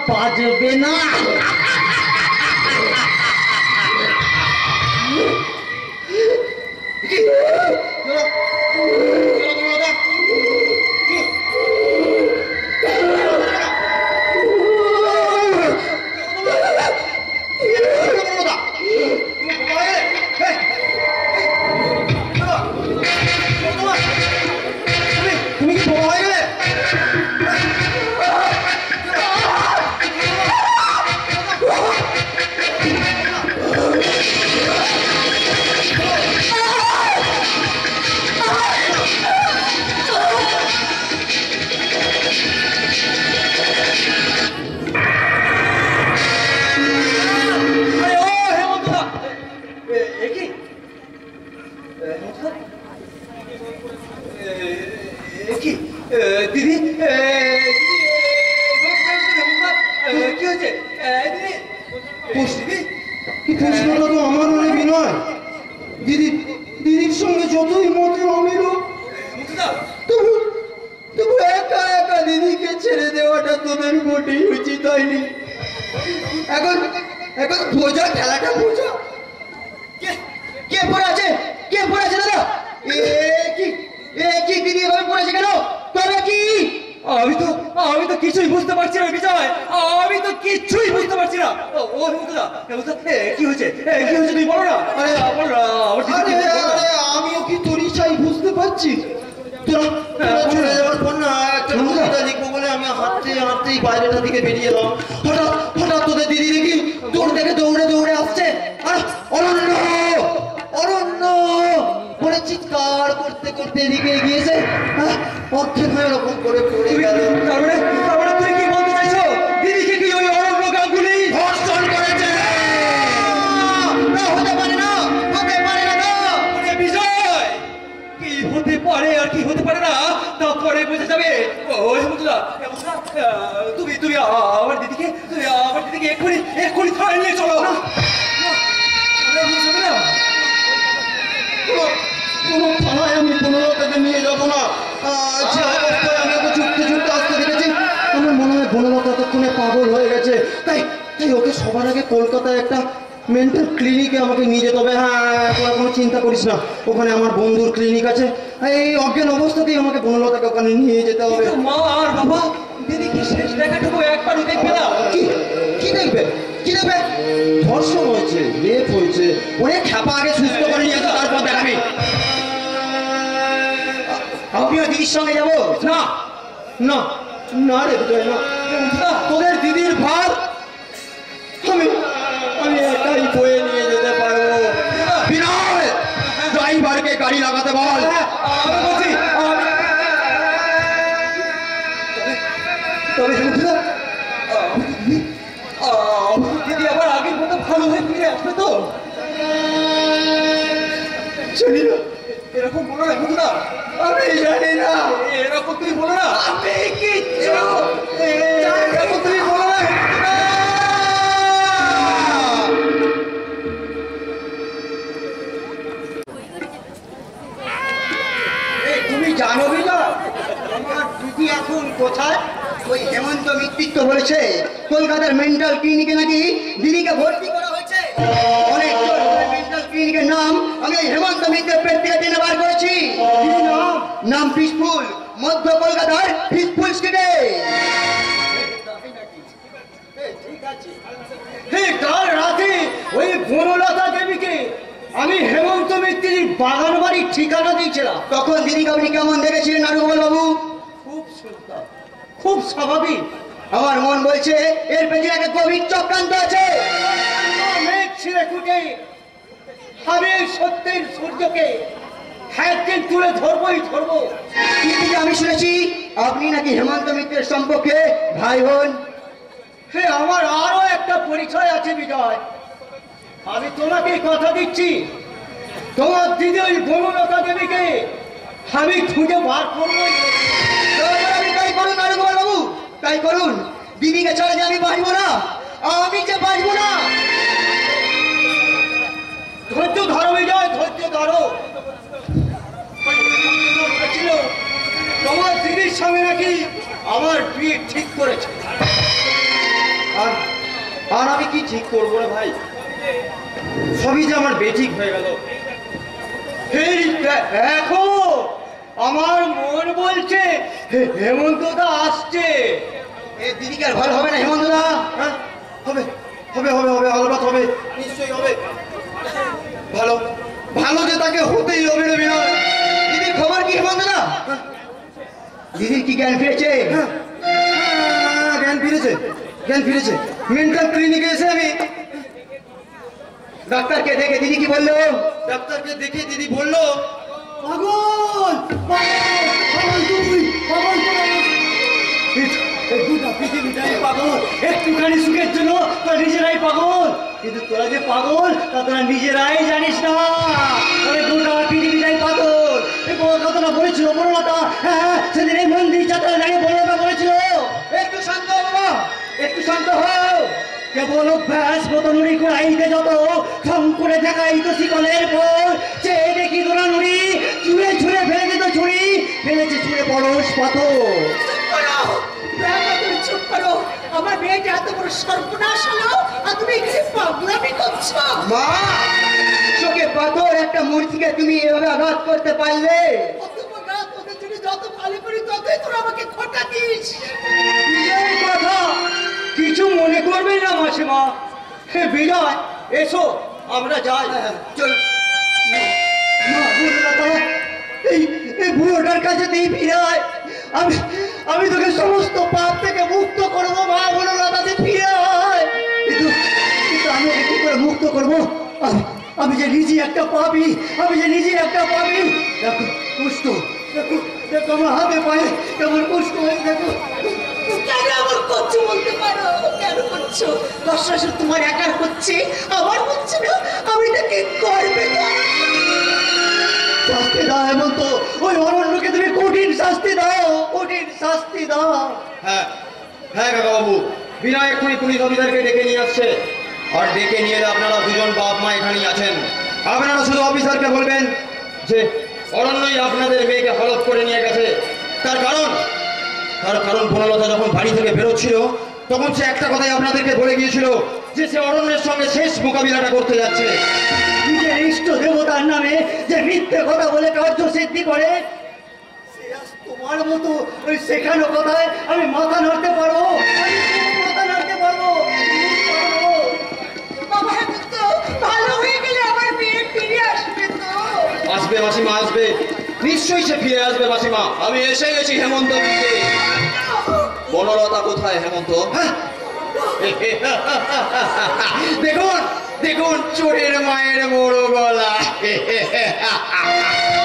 বাজবে না। তুমি কি বোমা হয়ে গেলে? আরে ও হেমন্তদা, এ কি? হেমন্তদা? এ কি? দিদি, কি হয়েছে? দিদি, দিদি, কি প্রশ্নটা তো আমার মনে বিনয়। দিদির সঙ্গে যতই মতের অমিল হোক, হেমন্তদা, তবু তবু একা একা দিদিকে ছেড়ে দেওয়াটা তোদের মোটেই উচিত হয়নি। এখন এখন বোঝা, খেলাটা বোঝা। কে পড়ে আছে? কে পড়ে আছে দাদা? এ কি দিদি এভাবে পড়েছে কেন? তবে কি? আমি তো কিছুই বুঝতে পারছি না বিজয়, আমি তো কিছুই বুঝতে পারছি না। ও হেমন্তদা, কি হয়েছে? কি হয়েছে তুই বলো না। আরে বল না, আমার দিদি কি হয়েছে? বলো না। আমিও কি তোরই চাই বুঝতে পারছি। তোরা চলে যাওয়ার পর না একটা কবিতা লিখবো বলে আমি হাঁটতেই বাইরেটা দিকে বেরিয়ে এলাম। হঠাৎ তোদের দিদি দেখি তোর দেখে দৌড়ে দৌড়ে আসছে। আর অরণ্য অরণ্য বলে চিৎকার করতে করতে এদিকে এগিয়েছে। অক্ষে হয়ে ওরকম করে পড়ে গেল। তার মানে তুই কি বলতে চাইছো? দিদিকে কি ওই অরণ্য গাঙ্গুলি ধর্ষণ করেছে? না, হতে পারে না, হতে পারে না তো। ওরে বিজয়, কি হতে পারে আর কি হতে পারে না তা পরে বোঝা যাবে। ও হেমন্তদা, তুমি আমার দিদিকে এক্ষুনি থানায় নিয়ে চলো। না, না, কোনো থানায় আমি বনলতাকে নিয়ে যাবো না। যে অবস্থায় আমি ওকে ছুটতে ছুটতে আসতে দেখেছি, আমার মনে হয় বনলতা ততক্ষণে পাগল হয়ে গেছে। তাই ওকে সবার আগে কলকাতায় একটা মেন্টাল ক্লিনিকে আমাকে নিয়ে যেতে হবে। হ্যাঁ, তোরা কোনো চিন্তা করিস না, ওখানে আমার বন্ধুর ক্লিনিক আছে। এই অজ্ঞান অবস্থাতেই আমাকে বনলতাকে ওখানে নিয়ে যেতে হবে। কিন্তু মা আর বাবা, দিদি কি শেষ দেখাটুকু একবারও দেখবে না? কি দেখবে? কি দেখবে? ধর্ষণ হয়েছে, রেপ হয়েছে, অনেক খ্যাপা আগে সুস্থ করে নিয়ে আসো, তারপর দেখাবি। আমিও দিদির সঙ্গে যাবো? না, না, না রে বিজয়, না। তোদের দিদির ভার আমি একাই বয়ে নিয়ে যেতে পারবো। বিনয়, ড্রাইভারকে গাড়ি লাগাতে বল। আমি বলছি, তবে হেমন্তদা, দিদি আবার আগের মতো ভালো হয়ে ফিরে আসবে তো? জানি না, এরকম বলো না হেমন্তদা, আমি জানি না। এরকম তুমি বলো না। আমি কিচ্ছু এরকম তুমি বলো না হেমন্তদা। তুমি জানো বিজয়, আমার দিদি এখন কোথায়? ওই হেমন্ত মিত্র বলেছে কলকাতার মেন্টাল ক্লিনিকে নাকি দিদিকে ভর্তি করা হয়েছে। অনেক মেন্টাল ক্লিনিকের নাম আমি ওই হেমন্ত মিত্রের পেট থেকে টেনে বার করেছি। নাম পিসফুল, মধ্য কলকাতার পিসফুল স্ট্রিটে। কাল রাতে ওই বনলতা দেবীকে আমি হেমন্ত মিত্রের বাগান বাড়ির ঠিকানা দিয়েছিলাম। তখন দিদিকে আপনি কেমন দেখেছিলেন নারুগোপাল বাবু? খুব সুন্দর, খুব স্বাভাবিক। আমার মন বলছে এর পেছনে একটা গভীর চক্রান্ত আছে। মেঘ ছিঁড়ে ফুটে আমি এই সত্যের সূর্যকে একদিন তুলে ধরবোই ধরবো। কিন্তু আমি শুনেছি আপনি নাকি হেমন্ত মিত্রের সম্পর্কে ভাই বোন। হ্যাঁ, আমার আরো একটা পরিচয় আছে বিজয়। আমি তোমাকে কথা দিচ্ছি, তোমার দিদি ওই বনলতা দেবীকে আমি খুঁজে বার করবো। তাই করুন নারুগোপাল বাবু, তাই করুন। দিদিকে ছাড়া যে আমি বাঁচবো না, আমি যে বাঁচবো না। ধৈর্য ধরো বিজয়, ধৈর্য ধরো। তোমার দিদির সঙ্গে নাকি আমার বিয়ে ঠিক করেছে। আর আর আমি কি ঠিক করবো রে ভাই, সবই যে আমার বেঠিক হয়ে গেল। এই দেখো, আমার মন বলছে হেমন্তদা আসছে। এ দিদিকে আর ভালো হবে না হেমন্তদা। হ্যাঁ, হবে হবে হবে হবে, আলবাত হবে, নিশ্চয়ই হবে। ভালো ভালো যে তাকে হতেই হবে রে বিনয়। দিদির খবর কি হেমন্তদা? দিদির কি জ্ঞান ফিরেছে? হ্যাঁ, জ্ঞান ফিরেছে, জ্ঞান ফিরেছে। মেন্টাল ক্লিনিকে এসে আমি ডাক্তারকে দেখে দিদি কি বললো? ডাক্তারকে দেখে দিদি বললো, পাগল পাগল পাগল তুমি পাগল গোটা পৃথিবীটাই পাগল। একটুখানি সুখের জন্য তোরা নিজেরাই পাগল, কিন্তু তোরা যে পাগল তা তোরা নিজেরাই জানিস না। তোরা গোটা পৃথিবীটাই পাগল। এই কথাটা বলেছিল বনলতা। হ্যাঁ, সেদিন এই মন্দির যাত্রা দাঁড়িয়ে বনলতা বলেছিল, একটু শান্ত হও বাবা, একটু শান্ত হও। কেবল অভ্যাস মতো নুড়ি কুড়াইতে যত ঠং করে দেখাইতো শিকলের পর, সে দেখি তোরা নুড়ি ছুঁড়ে ছুঁড়ে ফেলে দিত ছুরি, ফেলেছে ছুঁড়ে পরশ পাথর। চুপ করো, আমার মেয়েটা এত বড় সর্বনাশ হলো আর তুমি এখানে পাগলামি করছো। মা, চোখে পাথর একটা মূর্তিকে তুমি এভাবে আঘাত করতে পারলে? তোদের জন্য যত ভালো করি ততই তোরা আমাকে খোটা দিস। এই কথা কিছু মনে করবেন না মাসিমা। হে বিজয়, এসো আমরা যাই। চল। মা বনলতা, এই বুড়োটার কাছে তুই ফিরে আয়। আমি তোকে সমস্ত পাপ থেকে মুক্ত করবো। মা বনলতা, তুই ফিরে আয়। কিন্তু আমি ওকে কি করে মুক্ত করবো? আমি যে নিজে একটা পাপী, আমি যে নিজে একটা পাপী। দেখো কুষ্ঠ, দেখো দেখো আমার হাতে পায়ে কেমন কুষ্ঠ হয়েছে। দেখো কেন আমার করছো বলতে পারো? কেন করছো? দশটা শুধু তোমার একার করছে, আমার হচ্ছে না। আমি তাকে করবে শাস্তি দাও হেমন্ত, ওই অরণ্যকে তুমি কঠিন শাস্তি দাও, কঠিন শাস্তি দাও। হ্যাঁ হ্যাঁ কাকাবাবু, বিনয় এক্ষুনি পুলিশ অফিসারকে ডেকে নিয়ে আসছে। আর ডেকে নিয়ে এলে আপনারা দুজন বাপ মা এখানেই আছেন। আপনারা শুধু অফিসারকে বলবেন যে অরণ্যই আপনাদের মেয়েকে হলফ করে নিয়ে গেছে। তার কারণ বনলতা যখন বাড়ি থেকে বেরোচ্ছিল তখন সে একটা কথাই আপনাদেরকে বলে গিয়েছিল যে সে অরণ্যের সঙ্গে শেষ মোকাবিলাটা করতে যাচ্ছে। নিজের ইষ্ট দেবতার নামে যে মিথ্যে কথা বলে কার্য সিদ্ধি করে, সে আজ তোমার মতো ওই শেখানো কথায় আমি মাথা নাড়তে পারবো? আমি মাথা নাড়তে পারবো? বাবা হেমন্ত, ভালো হয়ে গেলে আমার মেয়ে ফিরে আসবে তো? আসবে মাসিমা, আসবে, নিশ্চয়ই সে ফিরে আসবে মাসিমা। আমি এসে গেছি হেমন্ত। বনলতা কোথায় হেমন্ত? দেখুন দেখুন, চোরের মায়ের বড় গলা।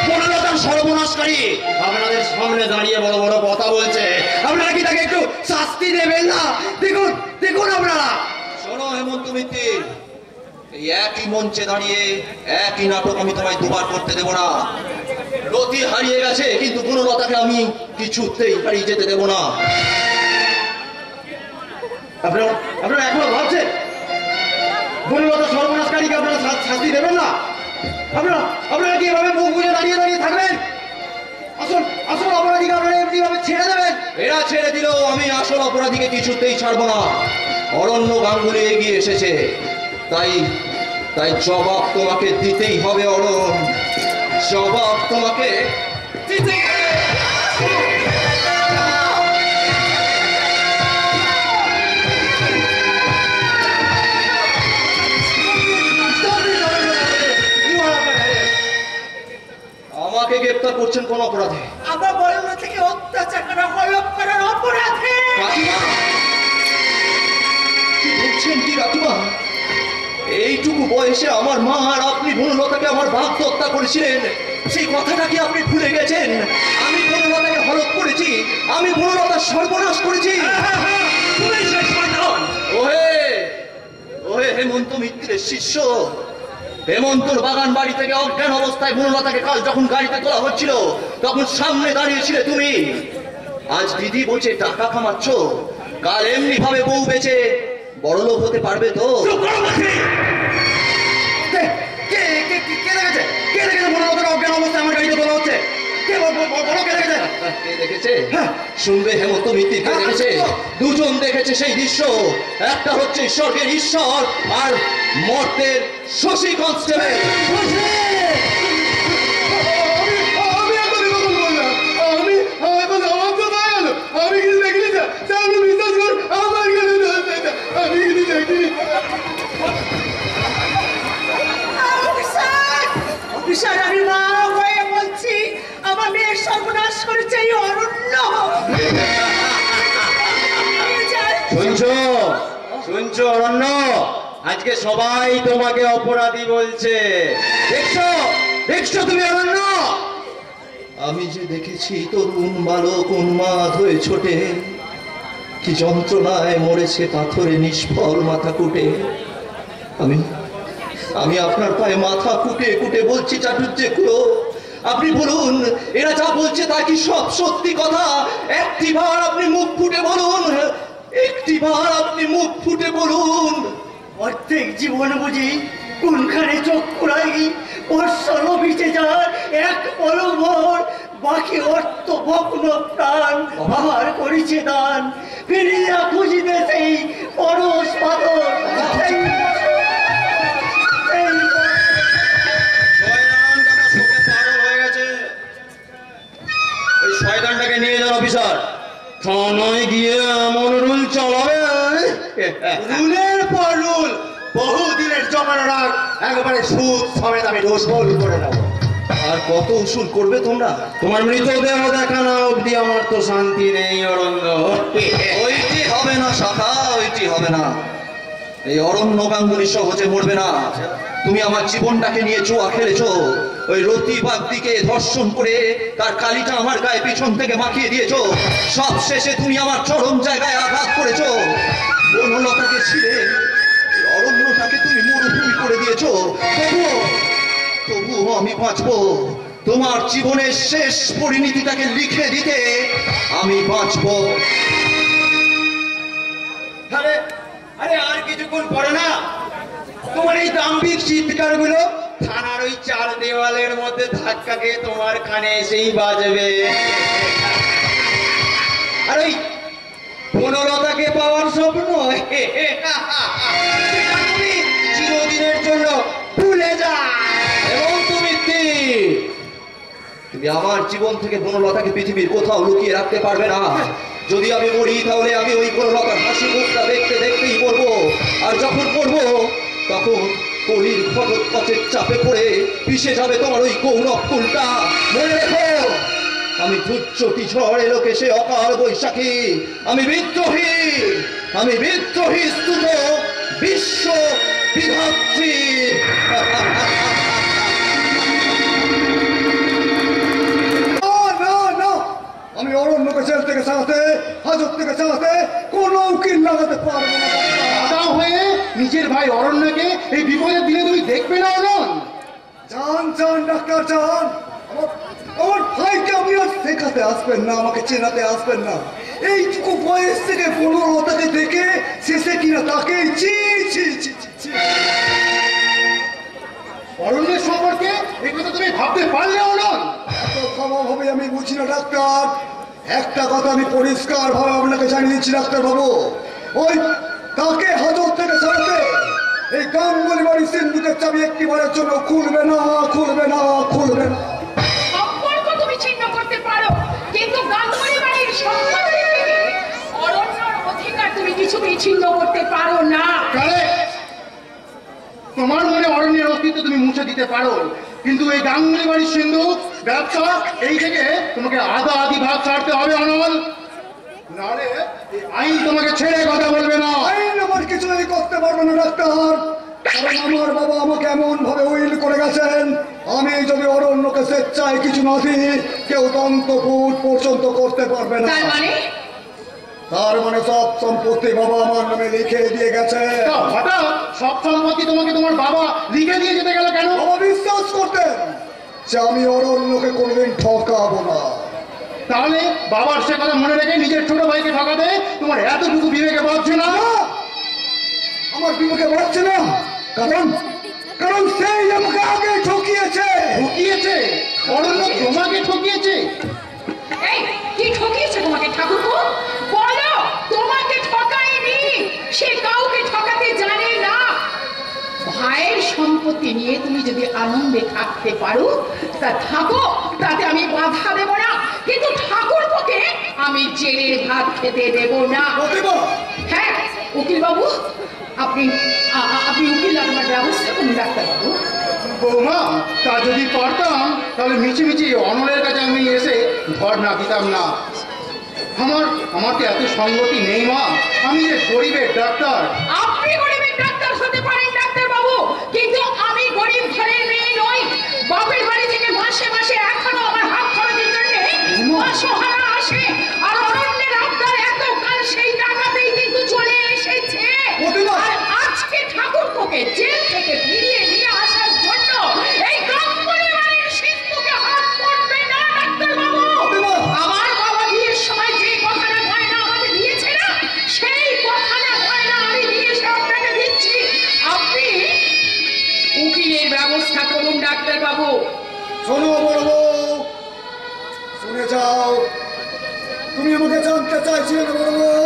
বনলতার সর্বনাশকারী আপনাদের সামনে দাঁড়িয়ে বড় বড় কথা বলছে। আপনারা কি তাকে একটু শাস্তি দেবেন না? দেখুন দেখুন আপনারা। শোনো হেমন্ত মিত্র, এই একই মঞ্চে দাঁড়িয়ে একই নাটক আমি তোমায় দুবার করতে দেবো না। রতি হারিয়ে গেছে, কিন্তু বনলতাকে আমি কিছুতেই হারিয়ে যেতে দেবো না। আপনারা এখনো ভাবছেন বনলতা সর্বনাশকারীকে আপনারা শাস্তি দেবেন না? আপনারা কি এভাবে মুখ বুঝে দাঁড়িয়ে দাঁড়িয়ে থাকবেন? আসল অপরাধীকে আপনারা এমনিভাবে ছেড়ে দেবেন? এরা ছেড়ে দিলেও আমি আসল অপরাধীকে কিছুতেই ছাড়বো না। অরণ্য গাঙ্গুলি এগিয়ে এসেছে, তাই জবাব তোমাকে দিতেই হবে অরণ্য, জবাব তোমাকে দিতেই হবে। আমাকে গ্রেপ্তার করছেন কোন অপরাধে? আমার বলনা থেকে অত্যাচার করা, হলফ করার অপরাধে। কাকিমা, কি বলছেন কি কাকিমা? এইটুকু বয়সে আমার মা আর আপনি বনলতাকে আমার বাপ হত্যা করেছিলেন, সেই কথাটা কি আপনি ভুলে গেছেন? আমি বনলতাকে হলফ করেছি, আমি বনলতার সর্বনাশ করেছি। ওহে হেমন্ত মিত্রের শিষ্য, হেমন্তর বাগান বাড়ি থেকে অজ্ঞান অবস্থায় বনলতাকে কাল যখন গাড়িতে তোলা হচ্ছিল তখন সামনে দাঁড়িয়েছিলে তুমি। আজ দিদি বলছে টাকা কামাচ্ছ, কাল এমনি ভাবে বউ বেচে বড়লোক হতে পারবে তো? কে দেখেছে বনলতাকে অজ্ঞান অবস্থায় আমার গাড়িতে তোলা হচ্ছে? কে বলো কে দেখেছে? কে দেখেছে? শুনবে হেমন্ত মিত্র কে দেখেছে? দুজন দেখেছে সেই দৃশ্য। একটা হচ্ছে স্বর্গের ঈশ্বর আর মর্তের শশী কনস্টেবল। আমি এখনই কখন বললাম, আমি এখন আমার তো তাই হলো, আমি কিছু দেখিনি স্যার, স্যার আপনি বিশ্বাস করুন আমার কিছু দোষ নেই স্যার, আমি কিছু দেখিনি। অফিসার, আমি মা হয়ে বলছি, আমার মেয়ের সর্বনাশ করেছে এই অরণ্য। শুনছো শুনছো অরণ্য, আজকে সবাই তোমাকে অপরাধী বলছে। দেখছো দেখছো তুমি অরণ্য? আমি যে দেখেছি তরুণ বালক উন্মাদ হয়ে ছোটে, কি যন্ত্রণায় মরেছে পাথরে নিষ্ফল মাথা কুটে। আমি আমি আপনার পায়ে মাথা কুটে কুটে বলছি চাটুর্যে খুলো, আপনি বলুন এরা যা বলছে তা কি সব সত্যি কথা? একটিবার আপনি মুখ ফুটে বলুন, একটিবার আপনি মুখ ফুটে বলুন। প্রত্যেক জীবন বুঝি কোনখানে চোখ কুড়াই, বর্ষর অফিসে যার এক পলক ভর, বাকি অর্থ ভগ্ন প্রাণ আমার করেছে দান, ফিরিয়া খুঁজিতে সেই পরশ পাথর। ওই শয়তানটাকে নিয়ে যান অফিসার, থানায় গিয়ে এমন রুল চালাবে। রুলের পর রুল, বহুদিনের জমানো রাগ একেবারে সুদ সমেত আমি রোজবল করে নেব। আর কত উসুল করবে তোমরা? তোমার মৃতদেহ দেখা না অবধি আমার তো শান্তি নেই অরণ্য। ওইটি হবে না শাখা, ওইটি হবে না। এই অরণ্য গাঙ্গুলি সহজে মরবে না। তুমি আমার জীবনটাকে নিয়ে জুয়া খেলেছো, ওই রতি বাগদিকে ধর্ষণ করে তার কালিটা আমার গায়ে পিছন থেকে মাখিয়ে দিয়েছো। সব শেষে তুমি আমার চরম জায়গায় আঘাত করেছো। বনলতাকে ছিঁড়ে এই অরণ্যটাকে তুমি মরুভূমি করে দিয়েছো। তবুও আমি বাঁচবো। তোমার জীবনের শেষ পরিণতিটাকে লিখে দিতে আমি বাঁচবো। আরে আরে আর কিছুক্ষণ পরে না তোমার এই দাম্ভিক চিৎকার গুলো থানার ওই চার দেওয়ালের মধ্যে ধাক্কা খেয়ে তোমার কানে এসেই বাজবে। আর ওই বনলতাকে পাওয়ার স্বপ্ন সেটা তুমি চিরদিনের জন্য ভুলে যা। এবং তুমি আমার জীবন থেকে বনলতাকে পৃথিবীর কোথাও লুকিয়ে রাখতে পারবে না। যদি আমি মরি তাহলে আমি ওই বনলতার হাসি মুখটা দেখতে দেখতেই মরবো। আর যখন মরবো তখন কলির ফটক পথের চাপে পড়ে পিষে যাবে তোমার ওই গৌরব ফুলটা। মনে রেখো, আমি ধূর্যটি ঝড় এলো সে অকাল বৈশাখী। আমি বিদ্রোহী, আমি বিদ্রোহী স্তুত বিশ্ব বিধাত্রী। আমি অরণ্যকে জেল থেকে ছাড়াতে, হাজত থেকে ছাড়াতে কোনো উকিল লাগাতে পারবো না। দাদা হয়ে নিজের ভাই অরণ্যকে এই বিপদের দিনে তুমি দেখবে না অরণ্য? যান যান ডাক্তার যান, আমার ভাইকে আপনি আর শেখাতে আসবেন না, আমাকে চেনাতে আসবেন না। এইটুকু বয়স থেকে বনলতাকে দেখে শেষে কিনা তাকে ছি ছি ছি ছি ছি। অরণ্যের সম্পর্কে এই কথা তুমি ভাবতে পারলে অরণ্য? এত ক্ষমা হবে আমি বুঝি না ডাক্তার। একটা কথা আমি পরিষ্কার ভাবে আপনাকে জানিয়ে দিচ্ছি ডাক্তার বাবু, ওই তাকে হাজত থেকে ছাড়াতে এই গাঙ্গুলি বাড়ি সিন্ধুকের চাবি একটিবারের জন্য খুলবে না, খুলবে না, খুলবে না। সম্পর্ক তুমি ছিন্ন করতে পারো, কিন্তু গাঙ্গুলি বাড়ির সম্পদ থেকে অরণ্যর অধিকার তুমি কিছুতেই ছিন্ন করতে পারো না। তোমার মনে অরণ্যের অস্তিত্ব তুমি মুছে দিতে পারো, কিন্তু এই গাঙ্গুলি বাড়ির সিন্ধু ব্যবসা এই থেকে তোমাকে আধা আধি ভাগ ছাড়তে হবে অনল, নাহলে এই আইন তোমাকে ছেড়ে কথা বলবে না। আইন আমার কিছুই করতে পারবে না ডাক্তার, কারণ আমার বাবা আমাকে এমন ভাবে উইল করে গেছেন, আমি যদি অরণ্যকে স্বেচ্ছায় কিছু না দিই কেউ দন্তপুট পর্যন্ত করতে পারবে না। তার মানে সব সম্পত্তি বাবা আমার নামে লিখে দিয়ে গেছে। হঠাৎ সব সম্পত্তি তোমাকে তোমার বাবা লিখে দিয়ে যেতে গেল কেন? বাবা বিশ্বাস করতেন যে আমি অরণ্যকে কোনোদিন ঠকাবো না। তাহলে বাবার সে কথা মনে রেখে নিজের ছোট ভাইকে ঠকাতে তোমার এতটুকু বিবেকে বাঁধছে না? আমার বিবেকে বাড়ছে না, কারণ কারণ সেই আমাকে আগে ঠকিয়েছে। ঠকিয়েছে? অরণ্য কি তোমাকে ঠকিয়েছে? এই কি ঠকিয়েছে তোমাকে ঠাকুরপো? বলো, তোমাকে ঠকায়নি, সে কাউকে ঠকাতে জানে না। ভাইয়ের সম্পত্তি নিয়ে তুমি যদি আনন্দে থাকতে পারো তা থাকো, তাতে আমি বাধা দেব না, কিন্তু ঠাকুরপোকে আমি জেলের ভাত খেতে দেব না। হ্যাঁ উকিল বাবু, আপনি আপনি উকিল আপনার ব্যবস্থা করুন ডাক্তারবাবু। বৌমা, তা যদি পারতাম তাহলে মিছিমিছি অনলের কাছে আমি এসে ঘর না দিতাম না। আমার তো এত সঙ্গতি নেই মা, আমি যে গরিবের ডাক্তার। আপনি গরিবের ডাক্তার হতে পারেন ডাক্তারবাবু, কিন্তু আমি গরিব ঘরের মেয়ে নই। বাপের বাড়ি থেকে মাসে মাসে এখনো আমার হাত খরচের জন্য অসহায় আসে, আর অরণ্যের আবদার এতকাল সেই টাকাতেই কিন্তু চলে এসেছে। আর আজকে ঠাকুরপোকে জেল থেকে ফিরিয়ে নিয়ে আসার জন্য এই কাম্পনি বাড়ির সিন্ধুকে হাত পড়বে না ডাক্তারবাবু। আমার বাবা বিয়ের সময় যে কথাটা গয়না আমাকে দিয়েছে না, সেই কথাটা গয়না আমি নিয়ে এসে আপনাকে দিচ্ছি। আপনি উকিলের ব্যবস্থা করুন ডাক্তারবাবু। শোনো বড় বউ, শুনে যাও। তুমি আমাকে জানতে চাইছিলে না বড় বউ,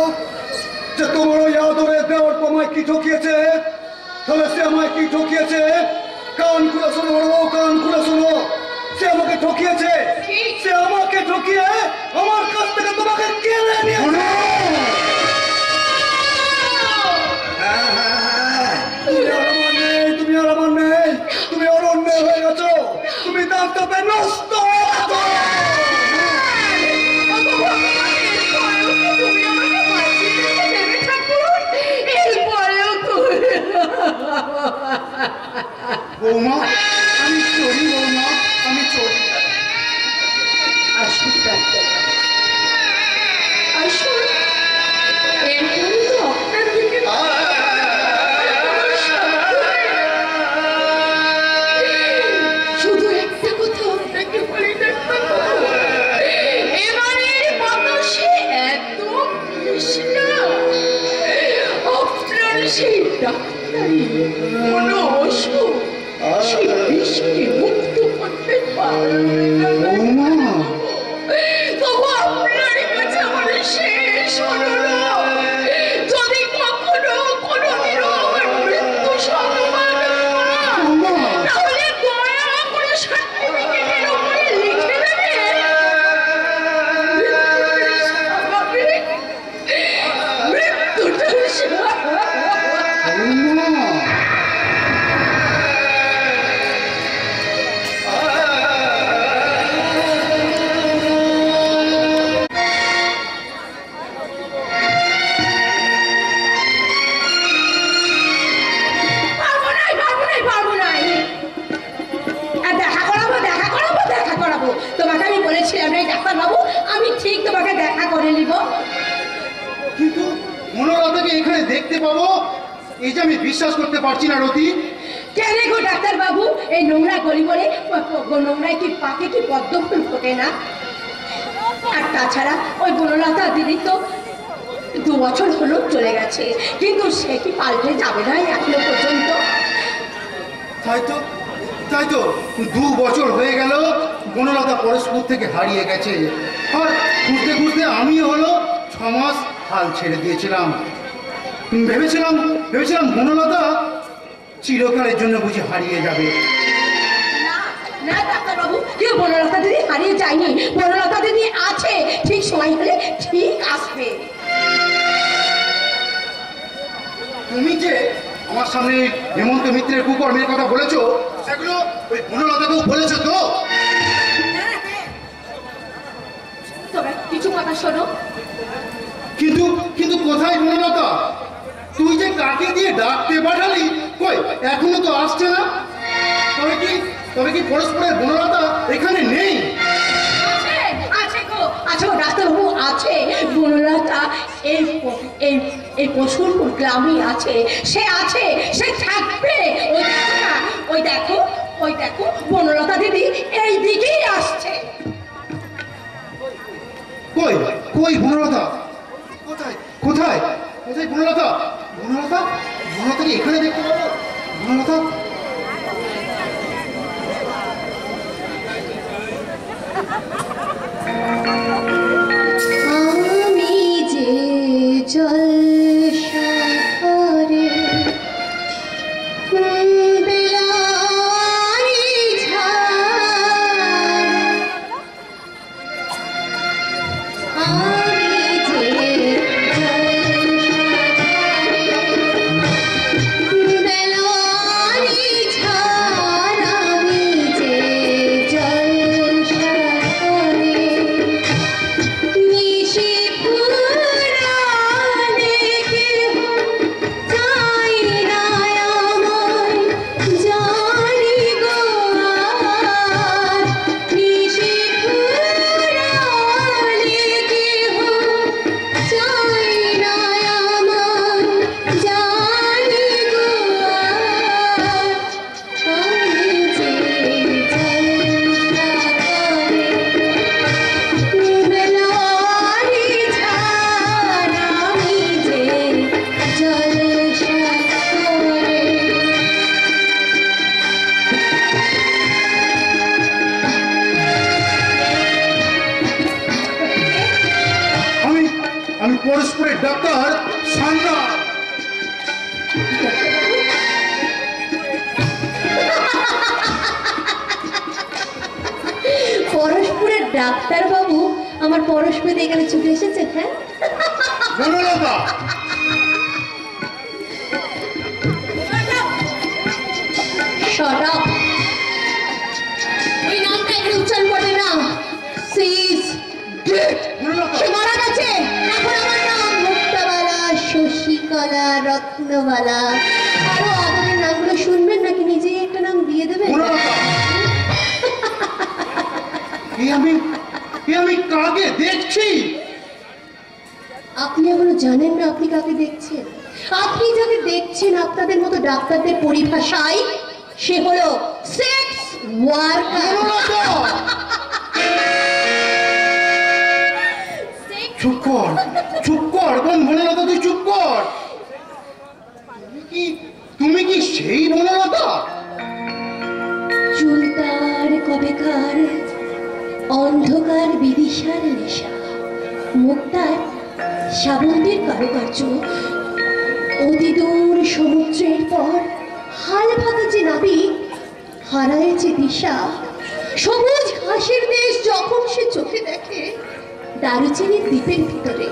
যে তোমার ওই আদরের দেওয়ার আমায় কি ঠকিয়েছে? তাহলে সে আমায় কি ঠকিয়েছে? কান খুলে শোনো বড় বউ, কান খুলে শোনো। সে আমাকে ঠকিয়েছে, সে আমাকে ঠকিয়ে আমার কাছ থেকে তোমাকে কেড়ে নিয়েছে। তুমি আর আমার নেই, তুমি অরণ্য হয়ে গেছো, তুমি দাঁতটা নষ্ট হয়ে গেছো। বৌমা আমি চলি, বৌমা আমি চলি। আসুন ডাক্তারবাবু, আসুন। এরপরে তো আপনার দিকে শুধু একটা কথা আপনাকে বলি ডাক্তারবাবু, এবারের বাতাসে এত কৃষ্ণা, আপনার সেই ডাক্তারি কোনো অসুখ সেই বিষকে মুক্ত করতে পারবে না। তবু আপনার কাছে আমার শেষ অনুরোধ, যদি কখনো কোনোদিনও আমার মৃত্যু সংবাদ পান, তাহলে দয়া করে সার্টিফিকেটের উপরে লিখে দেবেন মৃত্যুটা ডাক্তারবাবু, আমি ঠিক তোমাকে দেখা করে নিব। কিন্তু মনোরথাকে এখানে দেখতে পাবো, এই যে আমি বিশ্বাস করতে পারছি না রতি। কেন গো ডাক্তারবাবু, এই নোংরা গলি বলে নোংরায় কি পাকে কি পদ্ম ফুল ফোটে না? আর তাছাড়া ওই বনলতা দিদি তো 2 বছর হলো চলে গেছে, কিন্তু সে কি পাল্টে যাবে না এখনো পর্যন্ত? তাই তো 2 বছর হয়ে গেল বনলতা পরস্পর থেকে হারিয়ে গেছে। আর খুঁজতে খুঁজতে আমি হলো 6 মাস হাল ছেড়ে দিয়েছিলাম। ভেবেছিলাম বনলতা চিরকালের জন্য বুঝি হারিয়ে যাবে। না ডাক্তারবাবু, কেউ বনলতা দিদি হারিয়ে যায়নি, বনলতা দিদি আছে, ঠিক সময় হলে ঠিক আসবে। তুমি যে আমার সামনে হেমন্ত মিত্রের কুকর্মের কথা বলেছো, সেগুলো ওই বনলতাকেও বলেছো তো? তবে কিছু কথা শোনো। কিন্তু কোথায় বনলতা? তুই যে কাকে দিয়ে ডাকতে পাঠালি, কই এখনো তো আসছে না। তবে কি পরস্পরের বনলতা এখানে নেই? আছে গো, আছে ডাক্তারবাবু, আছে বনলতা এই পশুরপুর গ্রামে আছে, সে থাকবে। ওই দেখো বনলতা দিদি এই দিকেই আসছে। কই বনলতা? কোথায় বনলতা? বনলতাকে এখানে দেখতে পাবো? বনলতা আমি যে জলসাগরে বেলারি ঝাড়, আমি যে বেলারি ঝাড়, আমি যে জলসাগরে নিশি ফুরালে কেহ চাই না আমায়, জানি গো আর নিশি ফুরালে কেহ চাই না আমায়, জানি গো আর আমি যে জলসাগরে বেলারি ঝাড়, আমি যে জলসাগরে। আমি আমি পরস্পরের ডাক্তার সান্না। পরস্পরের ডাক্তার বাবু আমার পরস্পরে এখানে ছুটে এসেছে। হ্যাঁ, বনলতা, Shut up! এই নামটা এখানে উচ্চারণ করবে না। She is dead. সে মারা গেছে। এখন আমার নাম মুক্তাবালা, শশীকলা, রত্নবালা, আরো আদরের নামগুলো শুনবেন নাকি নিজেই একটা নাম দিয়ে দেবেন? বনলতা, আমি কাকে দেখছি? আপনি এখনো জানেন না আপনি কাকে দেখছেন? আপনি যাকে দেখছেন আপনাদের মতো ডাক্তারদের পরিভাষায় সে হলো সেক্স ওয়ার্কার। বনলতা, চুপ কর, চুপ কর, বনলতা তুই চুপ কর। তুমি কি সেই বনলতা? চুলতার কবেকার অন্ধকার বিদিশার নেশা, মুক্তার শ্রাবন্তীর কারুকার্য, অতিদূর সমুদ্রের পর হাল ভাঙা যে নাবিক হারায়েছে দিশা, সবুজ ঘাসের দেশ যখন সে চোখে দেখে দারুচিনির দ্বীপের ভিতরে,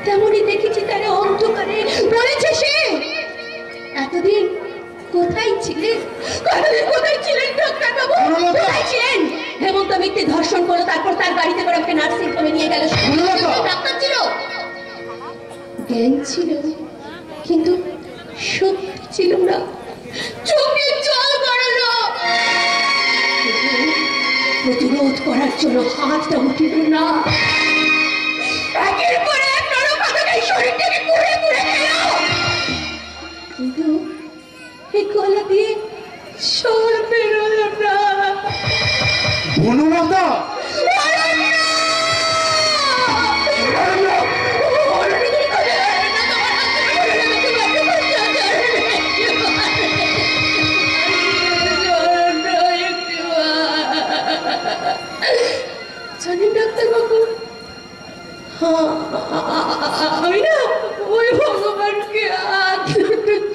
তেমনই দেখেছি তারে অন্ধকারে। বলেছে সে, এতদিন কোথায় ছিলেন? কোথায় ছিলেন ডাক্তার বাবু? কোথায় ছিলেন? হেমন্ত মিত্রে ধর্ষণ করলো, তারপর তার গাড়িতে করে ওকে নার্সিং হোমে নিয়ে গেল। ডাক্তার ছিল, জ্ঞান ছিল, কিন্তু শক্তি ছিল না, চোখে জল গড়ালো। প্রতিরোধ করার জন্য হাতটা উঠিল না। একের পর এক নরকথা শরীরটাকে কুড়ে কুড়ে গেল, কিন্তু এই গলা দিয়ে স্বর বেরোলো না। বনলতা, জানেন ডাক্তার বাবু, আমি না ওই ভগবানকে হাত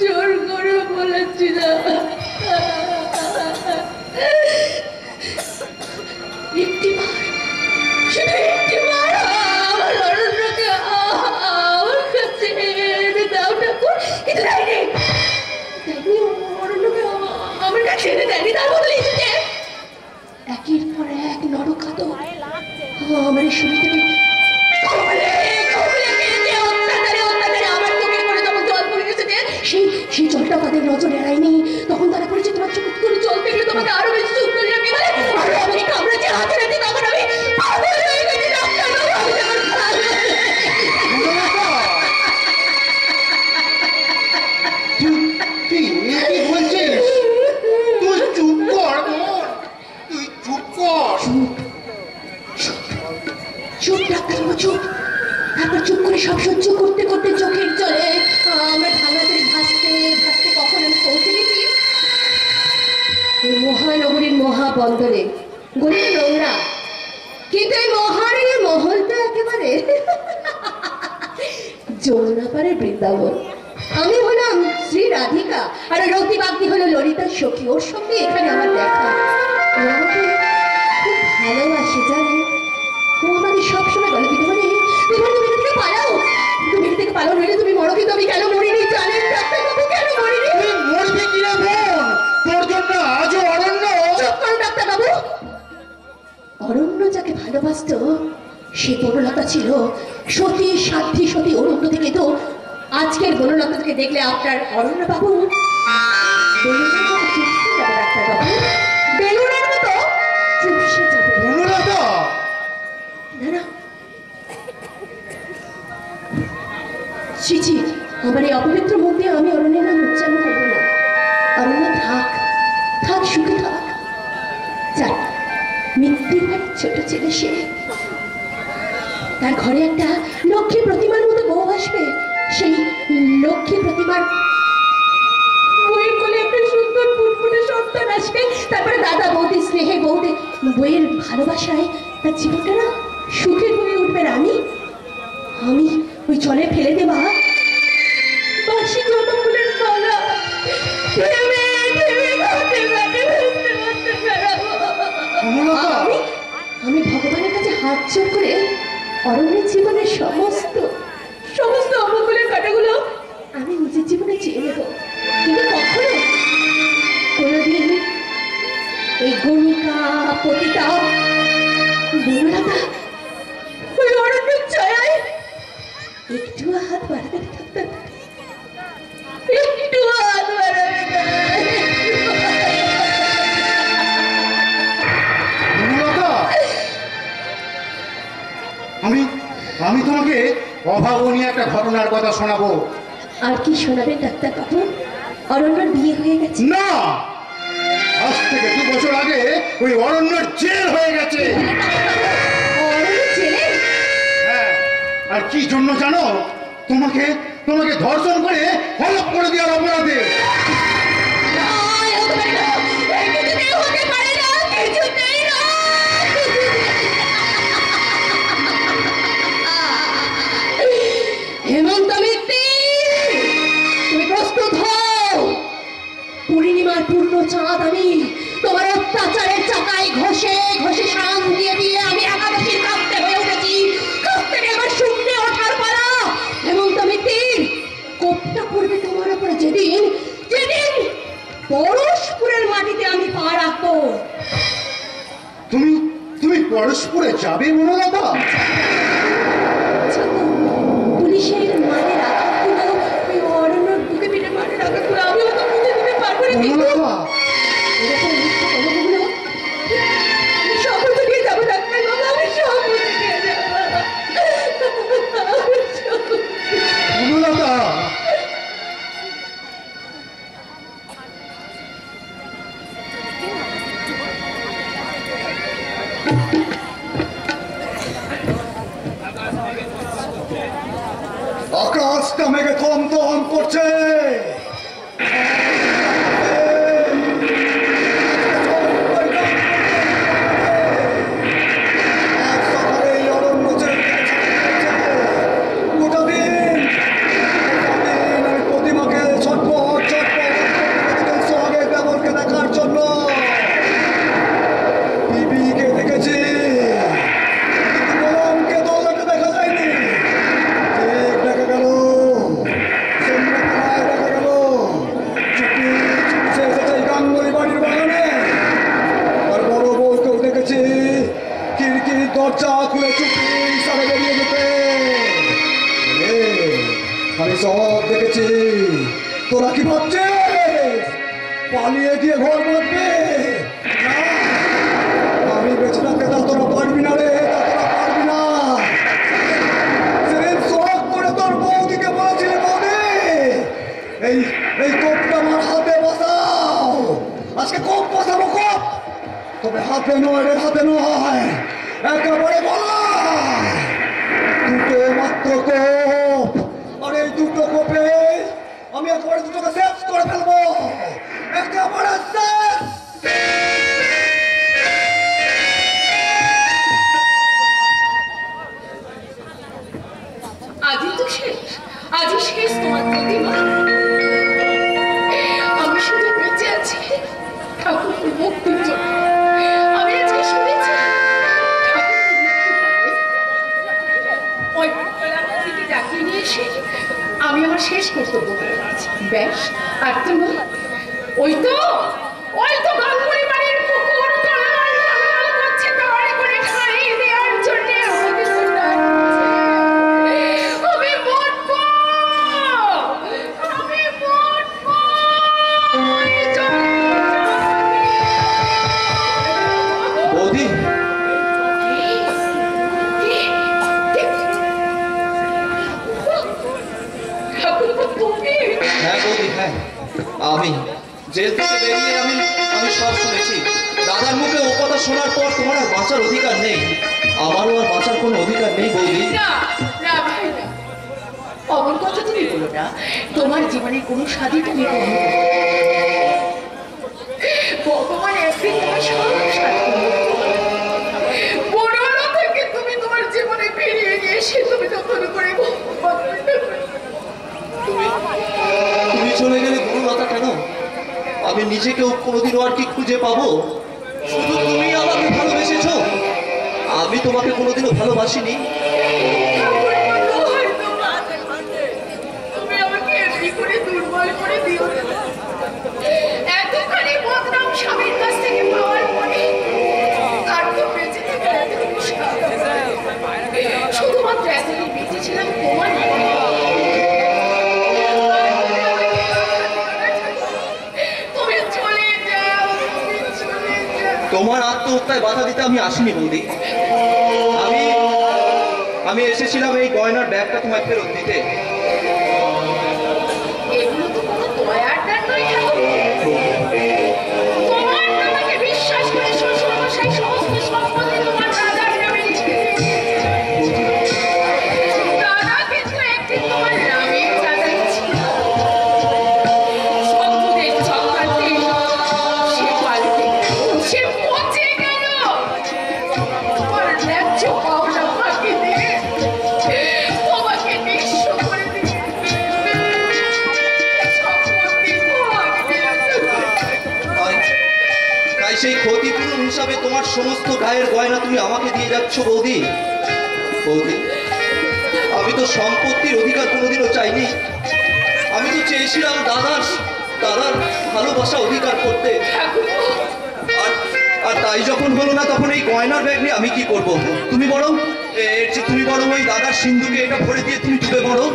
জোর করে বলেছিলাম একটিবার আমার অরণ্যকে আমার কাছে এনে দাও ঠাকুর, কিন্তু দেয়নি। অরণ্যকে আমার কাছে এনে দেয়নি, তার বদলে এসেছে একের পর এক নরখাদক আমার এই শরীর থেকে সেই জলটা তাদের নজর এড়ায়নি। তখন তারা করেছে তোমার চোখ করে জল দেখলে তোমাকে আরো বেশি চোখ করে রাখি বলে আরো আমাকে কামড়েছে হাতে রাখি। তখন আমি পাগল হয়ে গেছি ডাক্তার বাবু, আমি যখন তুই কি বলছিস? তুই চুপ কর, তুই চুপ কর। চুপ ডাক্তার বাবু চুপ। তারপর চুপ করে সব সহ্য করতে করতে চোখের জলে আমরা ভাঙা করে ভাসতে ভাসতে কখন আমি পৌঁছে গেছি এই মহানগরীর মহাবন্দরে গরিব নোংরা, কিন্তু এই মহারানীর মহলটা একেবারে যমুনাপাড়ের বৃন্দাবন। আমি হলাম শ্রী রাধিকা, আর রতিবাগ্নি হলো ললিতার সখী। ওর সঙ্গে এখানে আমার দেখা। ও আমাকে খুব ভালোবাসে, জানে। ও আমাকে সবসময় বলে, বিধুমণি তুমি এখান থেকে পালাও, তুমি এখান থেকে পালাও, নইলে তুমি মরো। কিন্তু আমি কেন মরিনি জানেন ডাক্তারবাবু? কেন মরিনি? মরবি কি রে বোন? তোর জন্য আজও অরণ্য। চুপ করুন ডাক্তারবাবু। অরণ্য যাকে ভালোবাসত সে বনলতা ছিল সতী সাধ্যী সতী অরুন্ধতী। কিন্তু আজকের বনলতাকে দেখলে আপনার অরণ্য বাবু ডাক্তারবাবু বেলুনের মতো চুপসে যাবে। বনলতা? না না, ছিছি, আমার এই অপবিত্র মুখ দিয়ে আমি অরণ্যের নাম উচ্চারণ করবো না। অরণ্য থাক, থাক, সুখে থাক। যাক, মিত্তির বাড়ির ছোট ছেলে সে, তার ঘরে একটা লক্ষ্মী প্রতিমার মতো বউ আসবে। সেই লক্ষ্মী প্রতিমার বইয়ের কোলে একটা সুন্দর ফুটফুটে সন্তান আসবে। তারপরে দাদা বৌদি স্নেহে বৌদি বইয়ের ভালোবাসায় তার জীবনটা না সুখের হয়ে উঠবে। আমি ওই জলে ফেলে দেওয়া বাসি জনকুলের মালা আমি ভগবানের কাছে হাত জোড় করে অরণ্যের জীবনের সমস্ত সমস্ত অমঙ্গলের কাটাগুলো আমি নিজের জীবনে চেয়ে নেব। কিন্তু কখনো কোনোদিন এই গণিকা পতিতা বনলতা ওই অরণ্যের ছায়ায় একটু হাত বাড়াতে থাকতে, একটু হাত বাড়াবে না। আমি তোমাকে অভাবনীয় একটা ঘটনার কথা শোনাবো। আর কি শোনাবেন ডাক্তার বাবু? অরণ্যর বিয়ে হয়ে গেছে? না, আজ থেকে 2 বছর আগে ওই অরণ্যর জেল হয়ে গেছে। হ্যাঁ, আর কি জন্য জানো? তোমাকে ধর্ষণ করে হলক করে দেওয়ার অপরাধে। হেমন্ত মিত্তি, তুমি প্রস্তুত হও। পূর্ণিমার পূর্ণ চাঁদ আমি তোমার অত্যাচারের চাকায় ঘষে ঘষে শান দিয়ে দিয়ে আমি একাদশীর কাঁপতে হয়ে উঠেছি। কাছ থেকে আমার শূন্যে ওঠার পালা। হেমন্ত মিত্তি, কোপটা পড়বে তোমার উপরে যেদিন যেদিন পরশপুরের মাটিতে আমি পা রাখবো। তুমি পরশপুরে যাবে বনলতা? পুলিশের মানের আঘাতগুলো, ওই অরণ্যর বুকে পিঠে মানের আঘাতগুলো আমি হয়তো বুঝে দিতে পারবো না। কিন্তু এরকম মিথ্যা কথাগুলো আমি সব বুঝে দিয়ে যাবো ডাক্তারবাবু, আমি সব বুঝে দিয়ে যাবো। বনলতা, আকাশটা মেঘে থমথম করছে। গোটা দিন আমি প্রতিমাকে ছটপট সোহাগের দেবরকে দেখার জন্য বিবিকে দেখেছি, কিন্তু গোলামকে দৌলতে দেখা যায়নি। ঠিক দেখা গেল সন্ধ্যাবেলায় দেখা গেল চুপি চুপি সে এসেছে এই গাঙ্গুলি বাড়ির বাগানে। আর বড় বউকেও দেখেছি খিড়কির দরজা খুলে চুপি সারে বেরিয়ে যেতে। আমি সব দেখেছি। তোরা কি ভাবছিস পালিয়ে গিয়ে ঘর বাঁধবে? না, আমি বেঁচে থাকতে তা তোরা পারবি না রে, তা তোরা পারবি না। সেদিন শখ করে তোর বৌদিকে বলেছিলি, বৌদি এই কোপটা আমার হাতে বসাও। আজকে কোপ বসাবো, কোপ। তবে হাতে নয় রে, হাতে নয়, একেবারে গলায়। দুটো মাত্র কোপ, আর এই দুটো কোপে আমি একেবারে দুটোকে শেষ করে ফেলবো, একেবারে শেষ। বেশ, আর তুমি ওই তো গাঙ্গুলি বাড়ির পুকুর টলমল টলমল করছে, তার করে খাইয়ে দেওয়ার জন্য আমাদের তো ডাকছে। আমি মরবো, আমি মরবো। বৌদি, হ্যাঁ বৌদি, হ্যাঁ আমি জেল থেকে বেরিয়ে আমি সব শুনেছি। দাদার মুখে ও কথা শোনার পর তোমার আর বাঁচার অধিকার নেই, আমারও আর বাঁচার কোনো অধিকার নেই বৌদি। না না ভাই না, অমন কথা তুমি বলো না। তোমার জীবনে কোনো স্বাদই তুমি ভগবান একদিন তোমার সব স্বাদ বড় থেকে তুমি তোমার জীবনে ফিরিয়ে নিয়ে এসে তুমি নতুন করে তুমি চলে গেলে গুরুলতা কেন? আমি নিজেকেও কোনোদিনও আর কি খুঁজে পাবো? শুধু তুমি আমাকে ভালোবেসেছো, আমি তোমাকে কোনোদিনও ভালোবাসিনি। তুমি আমাকে এমনি করে দুর্বল করে দিও না। এতখানি বদনাম স্বামীর কাছ থেকে পাওয়ার পরে আর তো বেঁচে থেকে এতটুকু শুধুমাত্র এতদিন বেঁচেছিলাম তোমার তোমার আত্মহত্যায় বাধা দিতে আমি আসিনি বৌদি। আমি এসেছিলাম এই গয়নার ব্যাগটা তোমায় ফেরত দিতে। এগুলো তো কোনো দয়ার দান নয় ঠাকুর। তোমার দাদাকে বিশ্বাস করে শ্বশুরমশাই সমস্ত সম্পত্তি তোমার দাদার নামে লিখে দিয়েছে। দাদা কিন্তু একদিন তোমার নামে দাদা ছিল। শত্রুদের চক্রান্তে সে পাল্টে সে পচে গেল। তোমার ন্যায্য পাওনা ফাঁকি দিয়ে তোমাকে নিঃস্ব করে দিয়ে তাই সেই ক্ষতিপূরণ হিসাবে তোমার সমস্ত গায়ের গয়না তুমি আমাকে দিয়ে যাচ্ছ বৌদি। বৌদি, আমি তো সম্পত্তির অধিকার কোনোদিনও চাইনি। আমি তো চেয়েছিলাম দাদার ভালোবাসা অধিকার করতে। আর তাই যখন হলো না, তখন এই গয়নার ব্যাগ নিয়ে আমি কি করব? তুমি বরং ওই দাদার সিন্ধুকে এটা ভরে দিয়ে তুমি ডুবে পড়ো,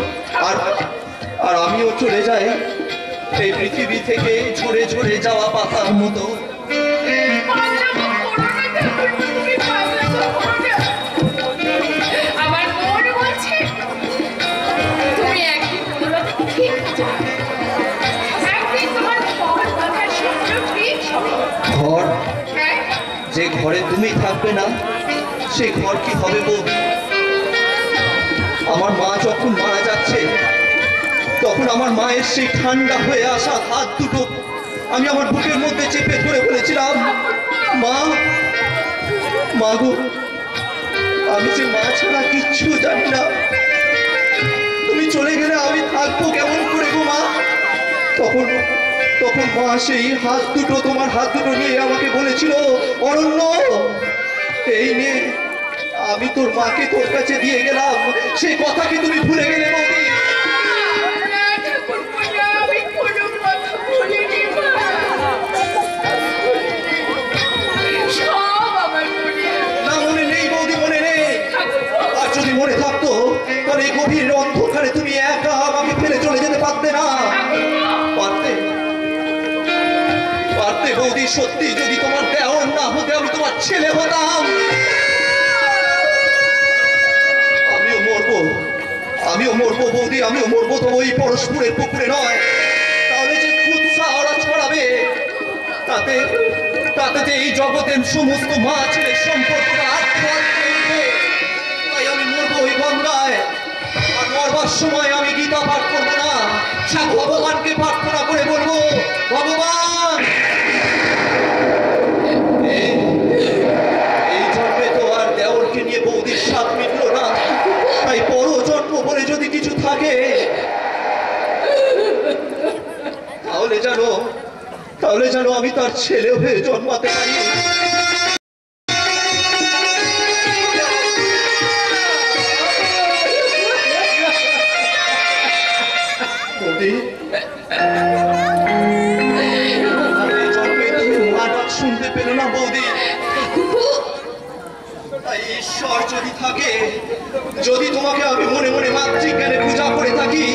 আর আমিও চলে যাই এই পৃথিবী থেকে ঝরে ঝরে যাওয়া পাতার মতো। আমার মন বলছে তুমি একদিন ঠিক একদিন তোমার ঘর বাঁধার স্বপ্ন ঠিক হবে। ঘর? যে ঘরে তুমি থাকবে না সেই ঘর কি হবে বৌদি? আমার মা যখন মারা যাচ্ছে, তখন আমার মায়ের সেই ঠান্ডা হয়ে আসা হাত দুটো আমি আমার বুকের মধ্যে চেপে ধরে বলেছিলাম, মা গো, আমি যে মা ছাড়া কিচ্ছু জানি না। তুমি চলে গেলে আমি থাকবো কেমন করে গো মা? তখন মা সেই হাত দুটো, তোমার হাত দুটো নিয়ে আমাকে বলেছিল, অরণ্য, এই নিয়ে আমি তোর মাকে তোর কাছে দিয়ে গেলাম। সেই কথা কি তুমি ভুলে গেলে বৌদি? না, মনে নেই বৌদি, মনে নেই। আর যদি মনে থাকতো, তাহলে এই গভীর অন্ধকারে তুমি একা আমাকে ফেলে চলে যেতে পারতে না। পারতে বৌদি। সত্যি যদি তোমার দেওর না হতে আমি তোমার ছেলে হতাম। আমিও মরবো বৌদি, আমিও মরবো, তো ওই পরস্পরের পুকুরে নয়। তাহলে যে কুৎসা ওরা ছড়াবে, তাতে যে এই জগতের সমস্ত মা ছেলের সম্পর্কটা তাই আমি মরবো ওই গঙ্গায়। আর মরবার সময় আমি গীতা পাঠ করবো না, ভগবানকে প্রার্থনা করে বলবো, ভগবান, এই জন্মে তো আর দেওরকে নিয়ে বৌদির স্বাদ মিটলো না, তাই পরজন্ম বলে যদি কিছু থাকে, তাহলে যেন আমি তার ছেলে হয়ে জন্মাতে পারি। বৌদি, বৌদি। ঈশ্বর যদি থাকে, যদি তোমাকে আমি মনে মনে মাতৃজ্ঞানে পূজা করে থাকি,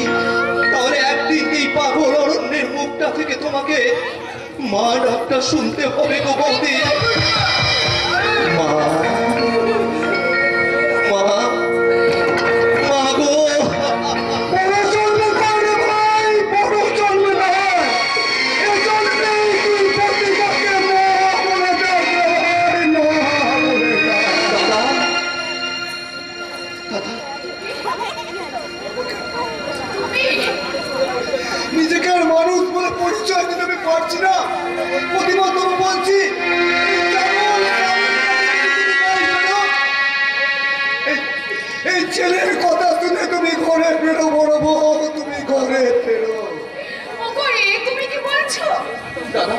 তাহলে একদিন এই পাগল অরণ্যের মুখটা থেকে তোমাকে মা ডাকটা শুনতে হবে গো বৌদি। মা, মা, মা গো। বড় জন্মে কারে ভাই, বড় জন্মে নয়। এ জন্মেই তুই প্রতিটাকে মা বলে ডাক রে ভাই, মা বলে ডাক। দাদা, দাদা, নিজেকে আর মানুষ বলে পরিচয় দিতে আমি পারছি না। প্রতিমা তবু বলছি, এই ছেলের কথা শুনে তুমি ঘরে ফেরো বড় বউ, তুমি ঘরে ফেরো। তুমি কি বলছো? দাদা,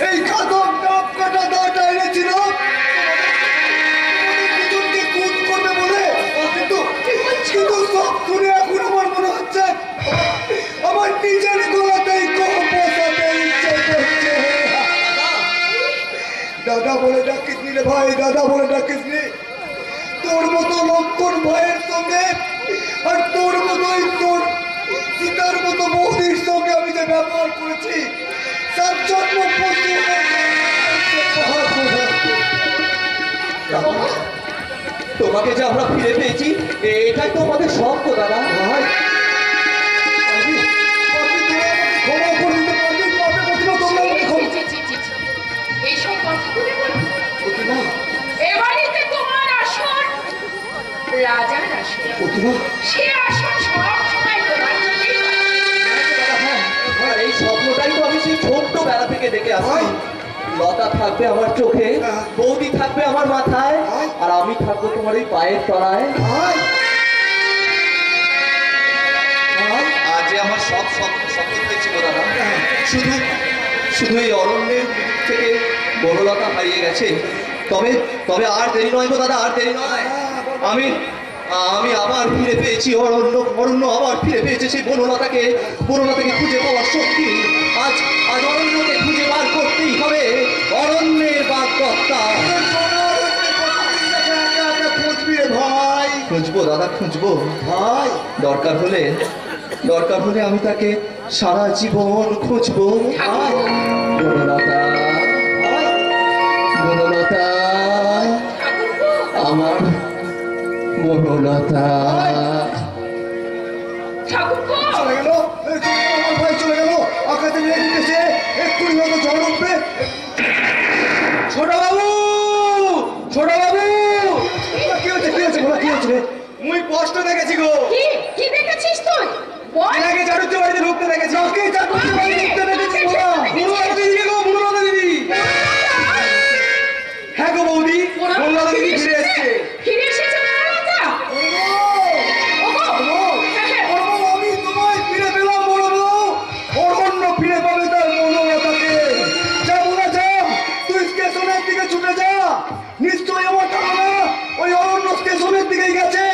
এই খাদক ডাব কাটা দাটা এনেছিল দুজনকে খুন করবে বলে, কিন্তু কিন্তু সব শুনে এখন আমার মনে হচ্ছে আমার নিজের গলাতেই কম বসাতে ইচ্ছে করছে। দাদা বলে ডাকিস নি রে ভাই, দাদা বলে ডাকিস নি। তোর মতো লক্ষণ ভাইয়ের সঙ্গে আর তোর মতোই তোর সীতার মতো বৌদির সঙ্গে আমি যে ব্যবহার করেছি, তার জন্ম পশু তোমাকে যে আমরা ফিরে পেয়েছি, এটাই তো আমাদের শখ গো দাদা। ভাই ক্ষমা করে দিতে পারবেন? পাবে প্রতিমা, তোমরা আমাকে ক্ষমা এইসব কথাগুলো বলো। প্রতিমা, এ বাড়িতে তোমার আসন রাজার আসন। প্রতিমা, সে আসন সব সময় তোমার চোখেই পড়ে। আর এই স্বপ্নটাই তো আমি সেই ছোট্ট বেলা থেকে দেখে আসি। লতা থাকবে আমার চোখে, বৌদি থাকবে আমার মাথায়, আর আমি থাকবো তোমার এই পায়ের তলায়। ভাই আজ আমার সব স্বপ্ন সফল হয়েছিল দাদা। শুধু শুধু এই অরণ্যের থেকে বনলতা হারিয়ে গেছে। তবে তবে আর দেরি নয় গো দাদা, আর দেরি নয়। আমি আমি আবার ফিরে পেয়েছি অরণ্য, অরণ্য আবার ফিরে পেয়েছে সেই বনলতাকে, বনলতাকে খুঁজে পাওয়ার শক্তি। আজ আজ অরণ্যকে খুঁজে বার করতেই হবে। অরণ্যের বাগদত্তা খুঁজবি রে ভাই, খুঁজবো দাদা, খুঁজবো। ভাই দরকার হলে আমি তাকে সারা জীবন খুঁজবো। বনলতা, বনলতা, আমার বনলতা। ঠাকুরপো, চলে গেল, আমার ভাই চলে গেল। আকাশে মেঘ উঠেছে, এক্ষুনি হয়তো ঝড় উঠবে। ছোট বাবু, ছোট বাবু, কি হচ্ছে, কি হচ্ছে বলা, কি হচ্ছে রে? মুই কষ্ট দেখেছি গো। কি কি দেখেছিস তুই? বল। এনাকে চাটুর্য বাড়িতে ঢুকতে দেখেছি। কাকে চাকরি বাড়ি ঢুকতে দেখেছিস বলা? বনলতা দিদিকে গো, বনলতা দিদি। হ্যাঁ গো বৌদি, বনলতা দিদি ফিরে এসছে। ফিরে এসেছে বনলতা? ওগো, আমি তোমায় ফিরে পেলাম বড় বউ। অরণ্য ফিরে পাবে তার বনলতাকে। যা বলে যা, তুই স্টেশনের দিকে ছুটে যা। নিশ্চয়ই আমার ধারণা ওই অরণ্য স্টেশনের দিকেই গেছে।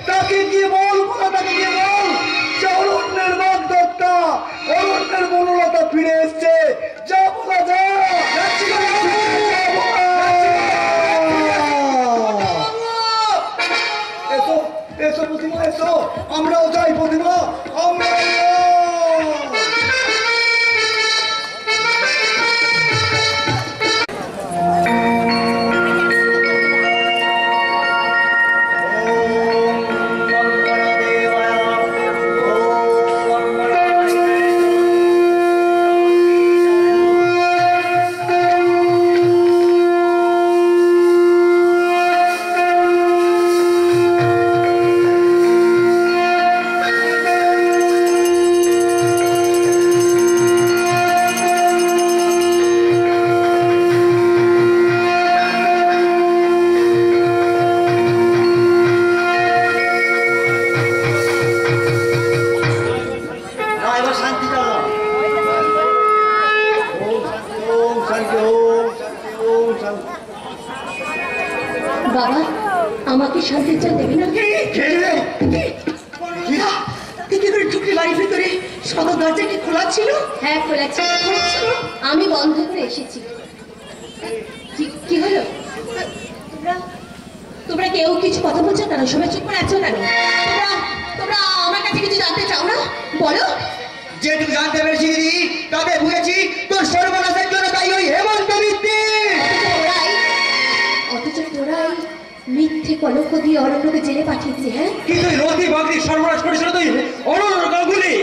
তাকে গিয়ে বল, তাকে গিয়ে বল যে অরণ্যের বাগদত্তা, অরণ্যের বনলতা ফিরে এসছে। যা বলা যা। যাচ্ছি গো, এসো এসো প্রতিমা, এসো, আমরাও যাই প্রতিমা, আমরাও যাই। বাবা, আমাকে শান্তির চা দেবে না? বাড়ির ভিতরে সদর দরজা কি খোলা ছিল? হ্যাঁ, খোলা ছিল। আমি বন্ধ করে এসেছি। কি হলো? তোমরা তোমরা কেউ কিছু কথা বলছো কেন? সবাই চুপ করে আছো কেন? তোমরা তোমরা আমার কাছে কিছু জানতে চাও না? বলো। যেটুকু জানতে পেরেছি দিদি, তাতে বুঝেছি তোর সর্বনাশের জন্য তাই ওই হেমন্ত মিত্তি। অথচ তোরাই মিথ্যে কলঙ্ক দিয়ে অরণ্যকে জেলে পাঠিয়েছে। হ্যাঁ, কিন্তু রতি বাগদি সর্বনাশ করেছিল তুই অরণ্য গাঙ্গুলি।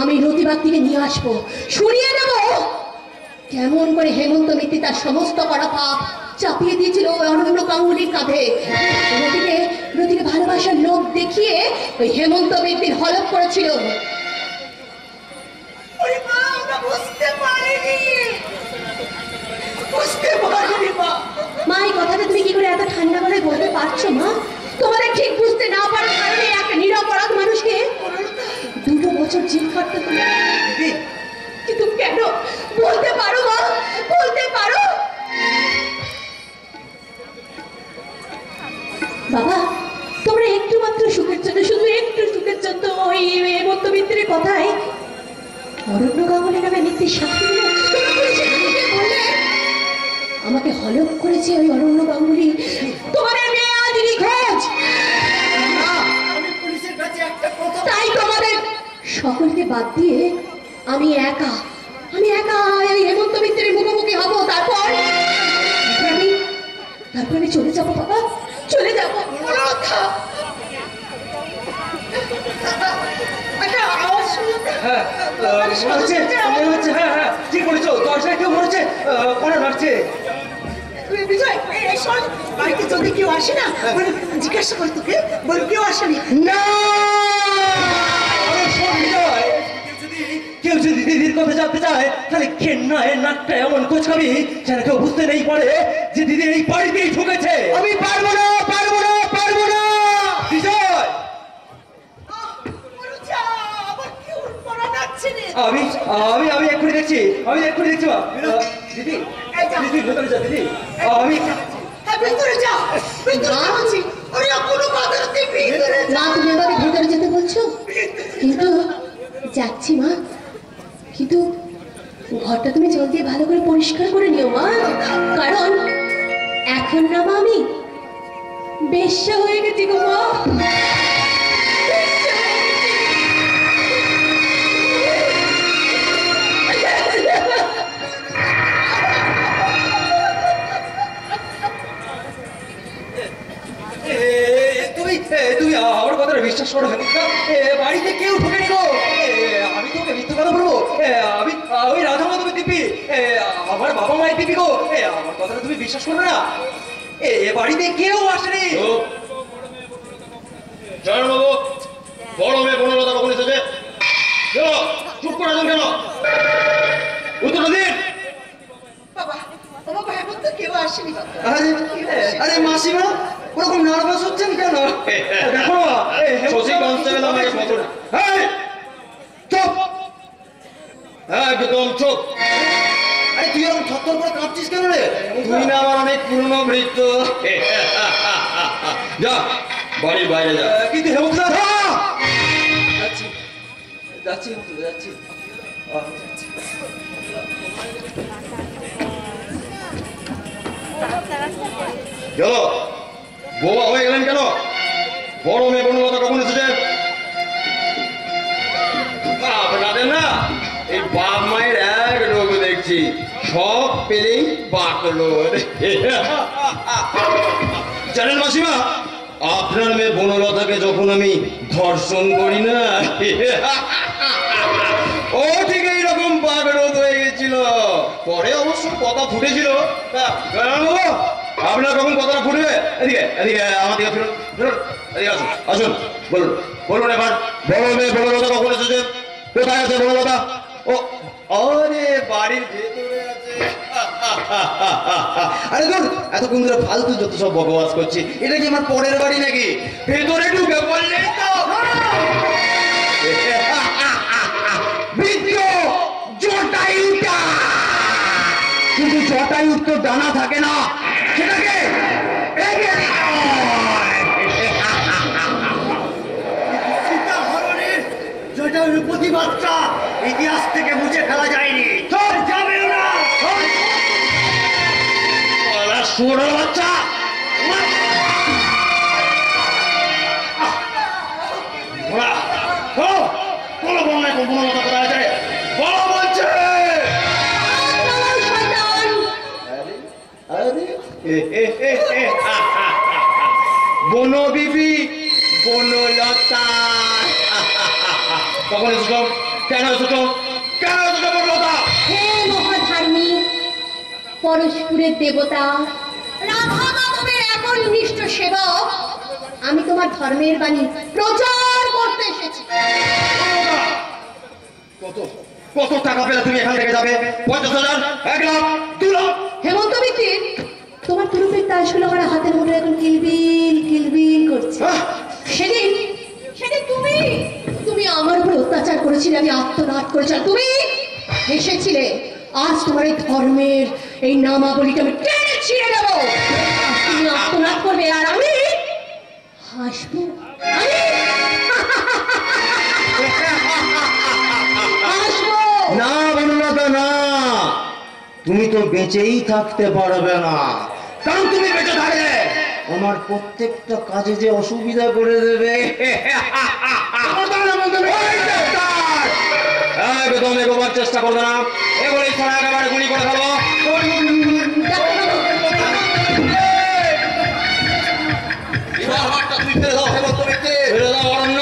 আমি রতিবাগদিকে নিয়ে আসবো, শুনিয়ে দেব কেমন করে হেমন্ত মিত্তি তার সমস্ত করা পাপ চাপিয়ে দিয়েছিল ওই অরণ্য গাঙ্গুলির কাঁধে। রতিকে ভালোবাসার লোক দেখিয়ে ওই হেমন্ত মিত্তির হলফ করেছিল। মা, এই কথাটা তুমি কি করে এত ঠান্ডা করে বলতে পারছো মা? তোমাদের ঠিক বুঝতে না পারার কারণে একটা নিরপরাধ মানুষকে 2 বছর জেল খাটতে হলো। কিন্তু কেন? বলতে পারো মা, বলতে পারো? বাবা, তোমরা একটু মাত্র সুখের জন্য, শুধু একটু সুখের জন্য ওই হেমন্ত মিত্রের কথায় অরণ্য গাঙ্গুলি নামে মিথ্যে সাক্ষী দিলে, তোমরা পুলিশের কাছে বললে আমাকে হলফ করেছে ওই অরণ্য গাঙ্গুলি। তোমাদের মেয়ে আজ নিখোঁজ। তাই তোমাদের সকলকে বাদ দিয়ে আমি একা এই হেমন্ত মিত্রের মুখোমুখি হব। তারপর আমি চলে যাবো বাবা, চলে যাবো। হ্যাঁ, মনে হচ্ছে হ্যাঁ ঠিক বলেছো। দরজায় কেউ মনে হচ্ছে কড়া নাড়ছে। বিজয়, এই শোন, বাড়িতে যদি কেউ আসে না, জিজ্ঞাসা কর, তোকে বল কেউ আসেনি। না, কেউ যদি দিদির কথা জানতে চায় তাহলে ঘেন্নায় নাকটা এমন কোচকাবি যেন কেউ বুঝতে নেই পারে যে দিদি এই বাড়িতেই ঢুকেছে। আমি পারবো না। বিজয়, আমি এক্ষুনি দেখছি মা। দিদি, দিদি ভেতরে যা দিদি। আমি মা, তুমি আমাকে ভেতরে যেতে বলছো? কিন্তু যাচ্ছি মা, কিন্তু ঘরটা তুমি জল দিয়ে ভালো করে পরিষ্কার করে নিও মা, কারণ এখন না মা আমি বেশ্যা হয়ে গেছি গো মা। তুমি আমার কথাটা বিশ্বাস করো না? বাড়িতে কেউ ঢুকেনি গো। আমি তোকে মিথ্যে কথা বলবো? আমি ওই রাধা মাধবের দিব্যি, আমার বাবা মায়ের দিব্যি গো। আমার কথাটা তুমি বিশ্বাস করবে না? বাড়িতে কেউ আসেনি। বাবু, বড় মেয়ে বনলতা কখন এসেছে? চুপ করে আছেন কেন? উত্তর দিন। আরে মাসিমা, ওরকম নার্ভাস হচ্ছেন কেন? দেখো শশী কনস্টেবল আমাকে ফটো। চুপ, একদম চুপ। আরে তুই এরকম থরথর করে কাঁপছিস কেন রে? তুই না আমার অনেক পুরনো মৃত্য। যা বাড়ির বাইরে যা। কিন্তু হেমন্ত যাচ্ছি। গেল বোবা হয়ে গেলেন কেন? বড় মেয়ে বনলতা কখন এসেছে? আপনাদের না এই বাপ মায়ের এক রোগ দেখছি, সব পেলেই বাকলো। জানেন মাসিমা, আপনার মেয়ে বনলতাকে যখন আমি ধর্ষণ করি না, ও ঠিক এইরকম বাগরোধ হয়ে গেছিল। পরে অবশ্য কথা ফুটেছিল। আপনার কখন কথাটা ফুটবে? এদিকে আমার দিকে ফিরুন, এদিকে আসুন, বলুন এবার বড় মেয়ে বনলতা কখন এসেছে? কোথায় আছে বনলতা? ও আরে বাড়ির ভেতরে আছে। আরে ধর, এতক্ষণ ধরে ফালতু যত সব বকবাস করছি। এটা কি আমার পরের বাড়ি নাকি? ভেতরে ঢুকে পড়লেই তো জটায়ুটা। কিন্তু জটায়ুর তো ডানা থাকে না, সেটাকে জটায়ুর প্রতিবাদটা ইতিহাস থেকে মুছে ফেলা যায়নি। যাবে না। শুয়োরের বাচ্চা! বলো বললে বনলতা কোথায় আছে? বলো বলছে! বনবিবি বনলতা কখন এসেছো? কেন এসেছো? কেন এসেছো বনলতা? হে মহাধার্মিক, পরশপুরের দেবতা, রাধা মাধবের একনিষ্ঠ সেবক, আমি তোমার ধর্মের বাণী প্রচার করতে এসেছি। কত কত টাকা পেলে তুমি এখান থেকে যাবে? 50,000, 1 লাখ, 2 লাখ? হেমন্ত মিত্র, তোমার তুরুপের তাসগুলো আমার হাতের মধ্যে এখন কিলবিল কিলবিল করছে। সেদিন সেদিন তুমি তুমি আমার উপর অত্যাচার করেছিলে, আমি আত্মনাদ করেছিলাম, তুমি এসেছিলে। আজ তোমার এই ধর্মের এই নামাবলিটা আমি টেনে ছিঁড়ে দেবো। তুমি আত্মনাদ করবে আর আমি হাসবো। হাসবো না বনলতা না, তুমি তো বেঁচেই থাকতে পারবে না। কারণ তুমি বেঁচে থাকলে আমার প্রত্যেকটা কাজে যে অসুবিধা করে দেবে। একদম এগোবার চেষ্টা করবে না, এগুলি ছাড়া একেবারে গুলি করে ফেলো। এবার বারটা তুমি ফেলে দাও, হেমন্ত মিত্র ফেলে দাও অরণ্য,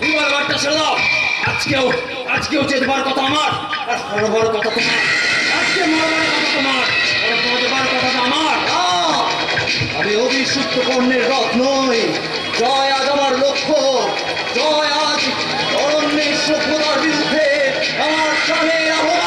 এবার বারটা ছেড়ে দাও। আজকেও যেতে কথা আমার, আর হরবার কথা তোমার। আজকে মরবার কথা তোমার, আর মরবার কথা আমার। আমি অভিশুদ্ধ কর্ণের রথ নই। জয় আজ আমার লক্ষ্য, জয় আজ অরণ্যের সভ্যতার বিরুদ্ধে আমার প্রাণের আহ্বান।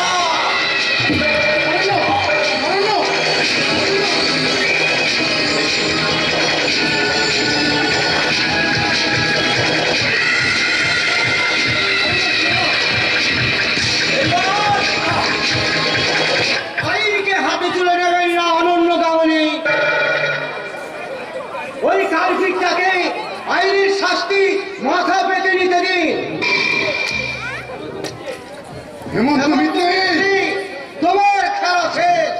আইনকে হাতে তুলে নেবেন না অনন্য গামনে। ওই কালপিকটাকে আইনের শাস্তি মাথা পেতে নিতে দিন। হেমন্ত মিত্র, তোমার খেলা শেষ।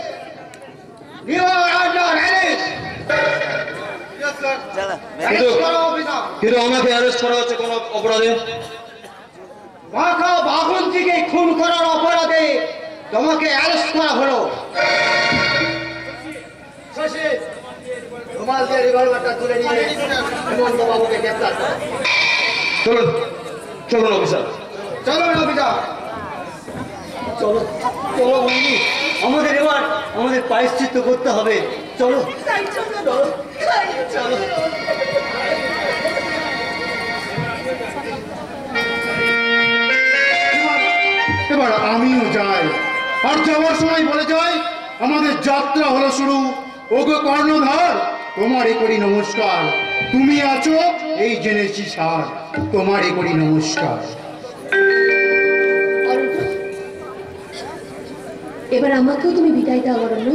You are under arrest. Arrest করো অফিসার। কিন্তু আমাকে অ্যারেস্ট করা হচ্ছে কোন অপরাধে? মাথা বাগন্তীকে খুন করার অপরাধে তোমাকে অ্যারেস্ট করা হলো। শশী, রুমাল দিয়ে রিভলভারটা তুলে নিয়ে হেমন্ত বাবুকে গ্রেপ্তার করো। চলুন চলুন অফিসার। চলো অফিসার, চলো চলো বন্ধু, আমাদের এবার আমাদের প্রায়শ্চিত্ত করতে হবে। চলো চলো। এবার আমিও যাই, আর যাওয়ার সময় বলে যাই, আমাদের যাত্রা হলো শুরু। ওগো কর্ণধার, তোমারে করি নমস্কার। তুমি আছো এই জেনেছি সার, তোমারে করি নমস্কার। অরণ্য, এবার আমাকেও তুমি বিদায় দাও অরণ্য।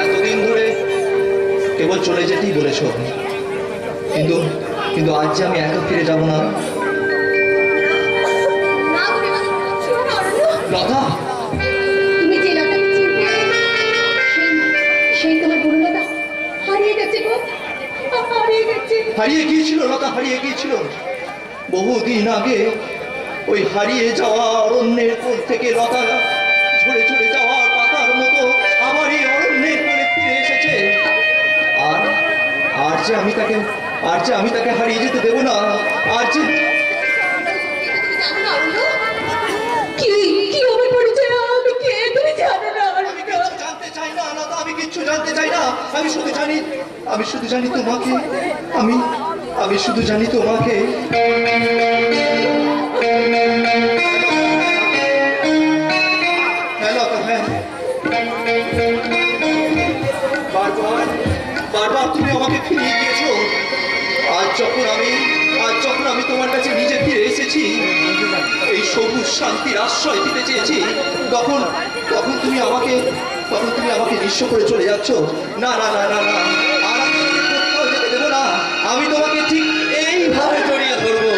এতদিন ধরে কেবল চলে যেতেই বলেছ, কিন্তু কিন্তু আজ যে আমি একা ফিরে যাব না। না, তুমি আমার কথা শোনো না, অরণ্য। লতা, তুমি যে লতাকে চিনতে, সেই তোমার বনলতা হারিয়ে গেছে গো, হারিয়ে গেছে। হারিয়ে গিয়েছিল লতা, হারিয়ে গিয়েছিল বহুদিন আগে। ওই হারিয়ে যাওয়া অরণ্যের কোল থেকে লতা ঝরে ঝরে যাওয়া পাতার মতো আবার এই অরণ্যের কোলে ফিরে এসেছে। আর আর যে আমি তাকে হারিয়ে যেতে দেবো না। আর যে তুমি জানো না অরণ্য? কি কি আমার পরিচয়, আমি কে তুমি জানো না অরণ্য? জানতে চাই না লতা, আমি কিচ্ছু জানতে চাই না। আমি শুধু জানি তোমাকে। আমি শুধু জানি তোমাকে। হ্যাঁ লতা, হ্যাঁ। বারবার তুমি আমাকে ফিরিয়ে দিয়েছো। আজ যখন আমি তোমার কাছে নিজে ফিরে এসেছি, এই সবুজ শান্তির আশ্রয় দিতে চেয়েছি, তখন তুমি আমাকে নিঃস্ব করে চলে যাচ্ছ। না না না না না, আর আমি তোমাকে কোথাও যেতে দেবো না। আমি তোমাকে ঠিক এইভাবে জড়িয়ে ধরবো।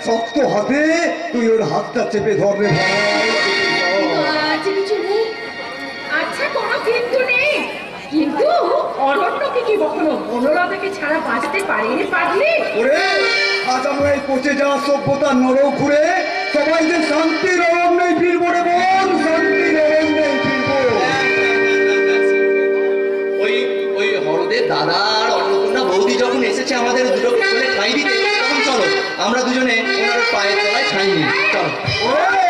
শক্ত হাতে তুই ওর হাতটা চেপে ধরবে ভাই। আছে কিছু নেই। আচ্ছা কোনো কিন্তু নেই, কিন্তু অরণ্যকে কি কখনো বনলতাকে ছাড়া বাঁচতে পারে পারলি? ওরে আজ আমরা এই পচে যাওয়া সভ্যতা নরক ঘুরে সবাই যে শান্তির অরণ্যে ফিরবো রে বোন, শান্তির অরণ্যে ফিরবো। ওই হরদের দাদা আর অন্নপূর্ণা বৌদি যখন এসেছে আমাদের দুটোকে ঠাই দিতে, তখন চলো আমরা দুজনে ওনার পায়ের তলায় ছাই নিই, চলো। ওরে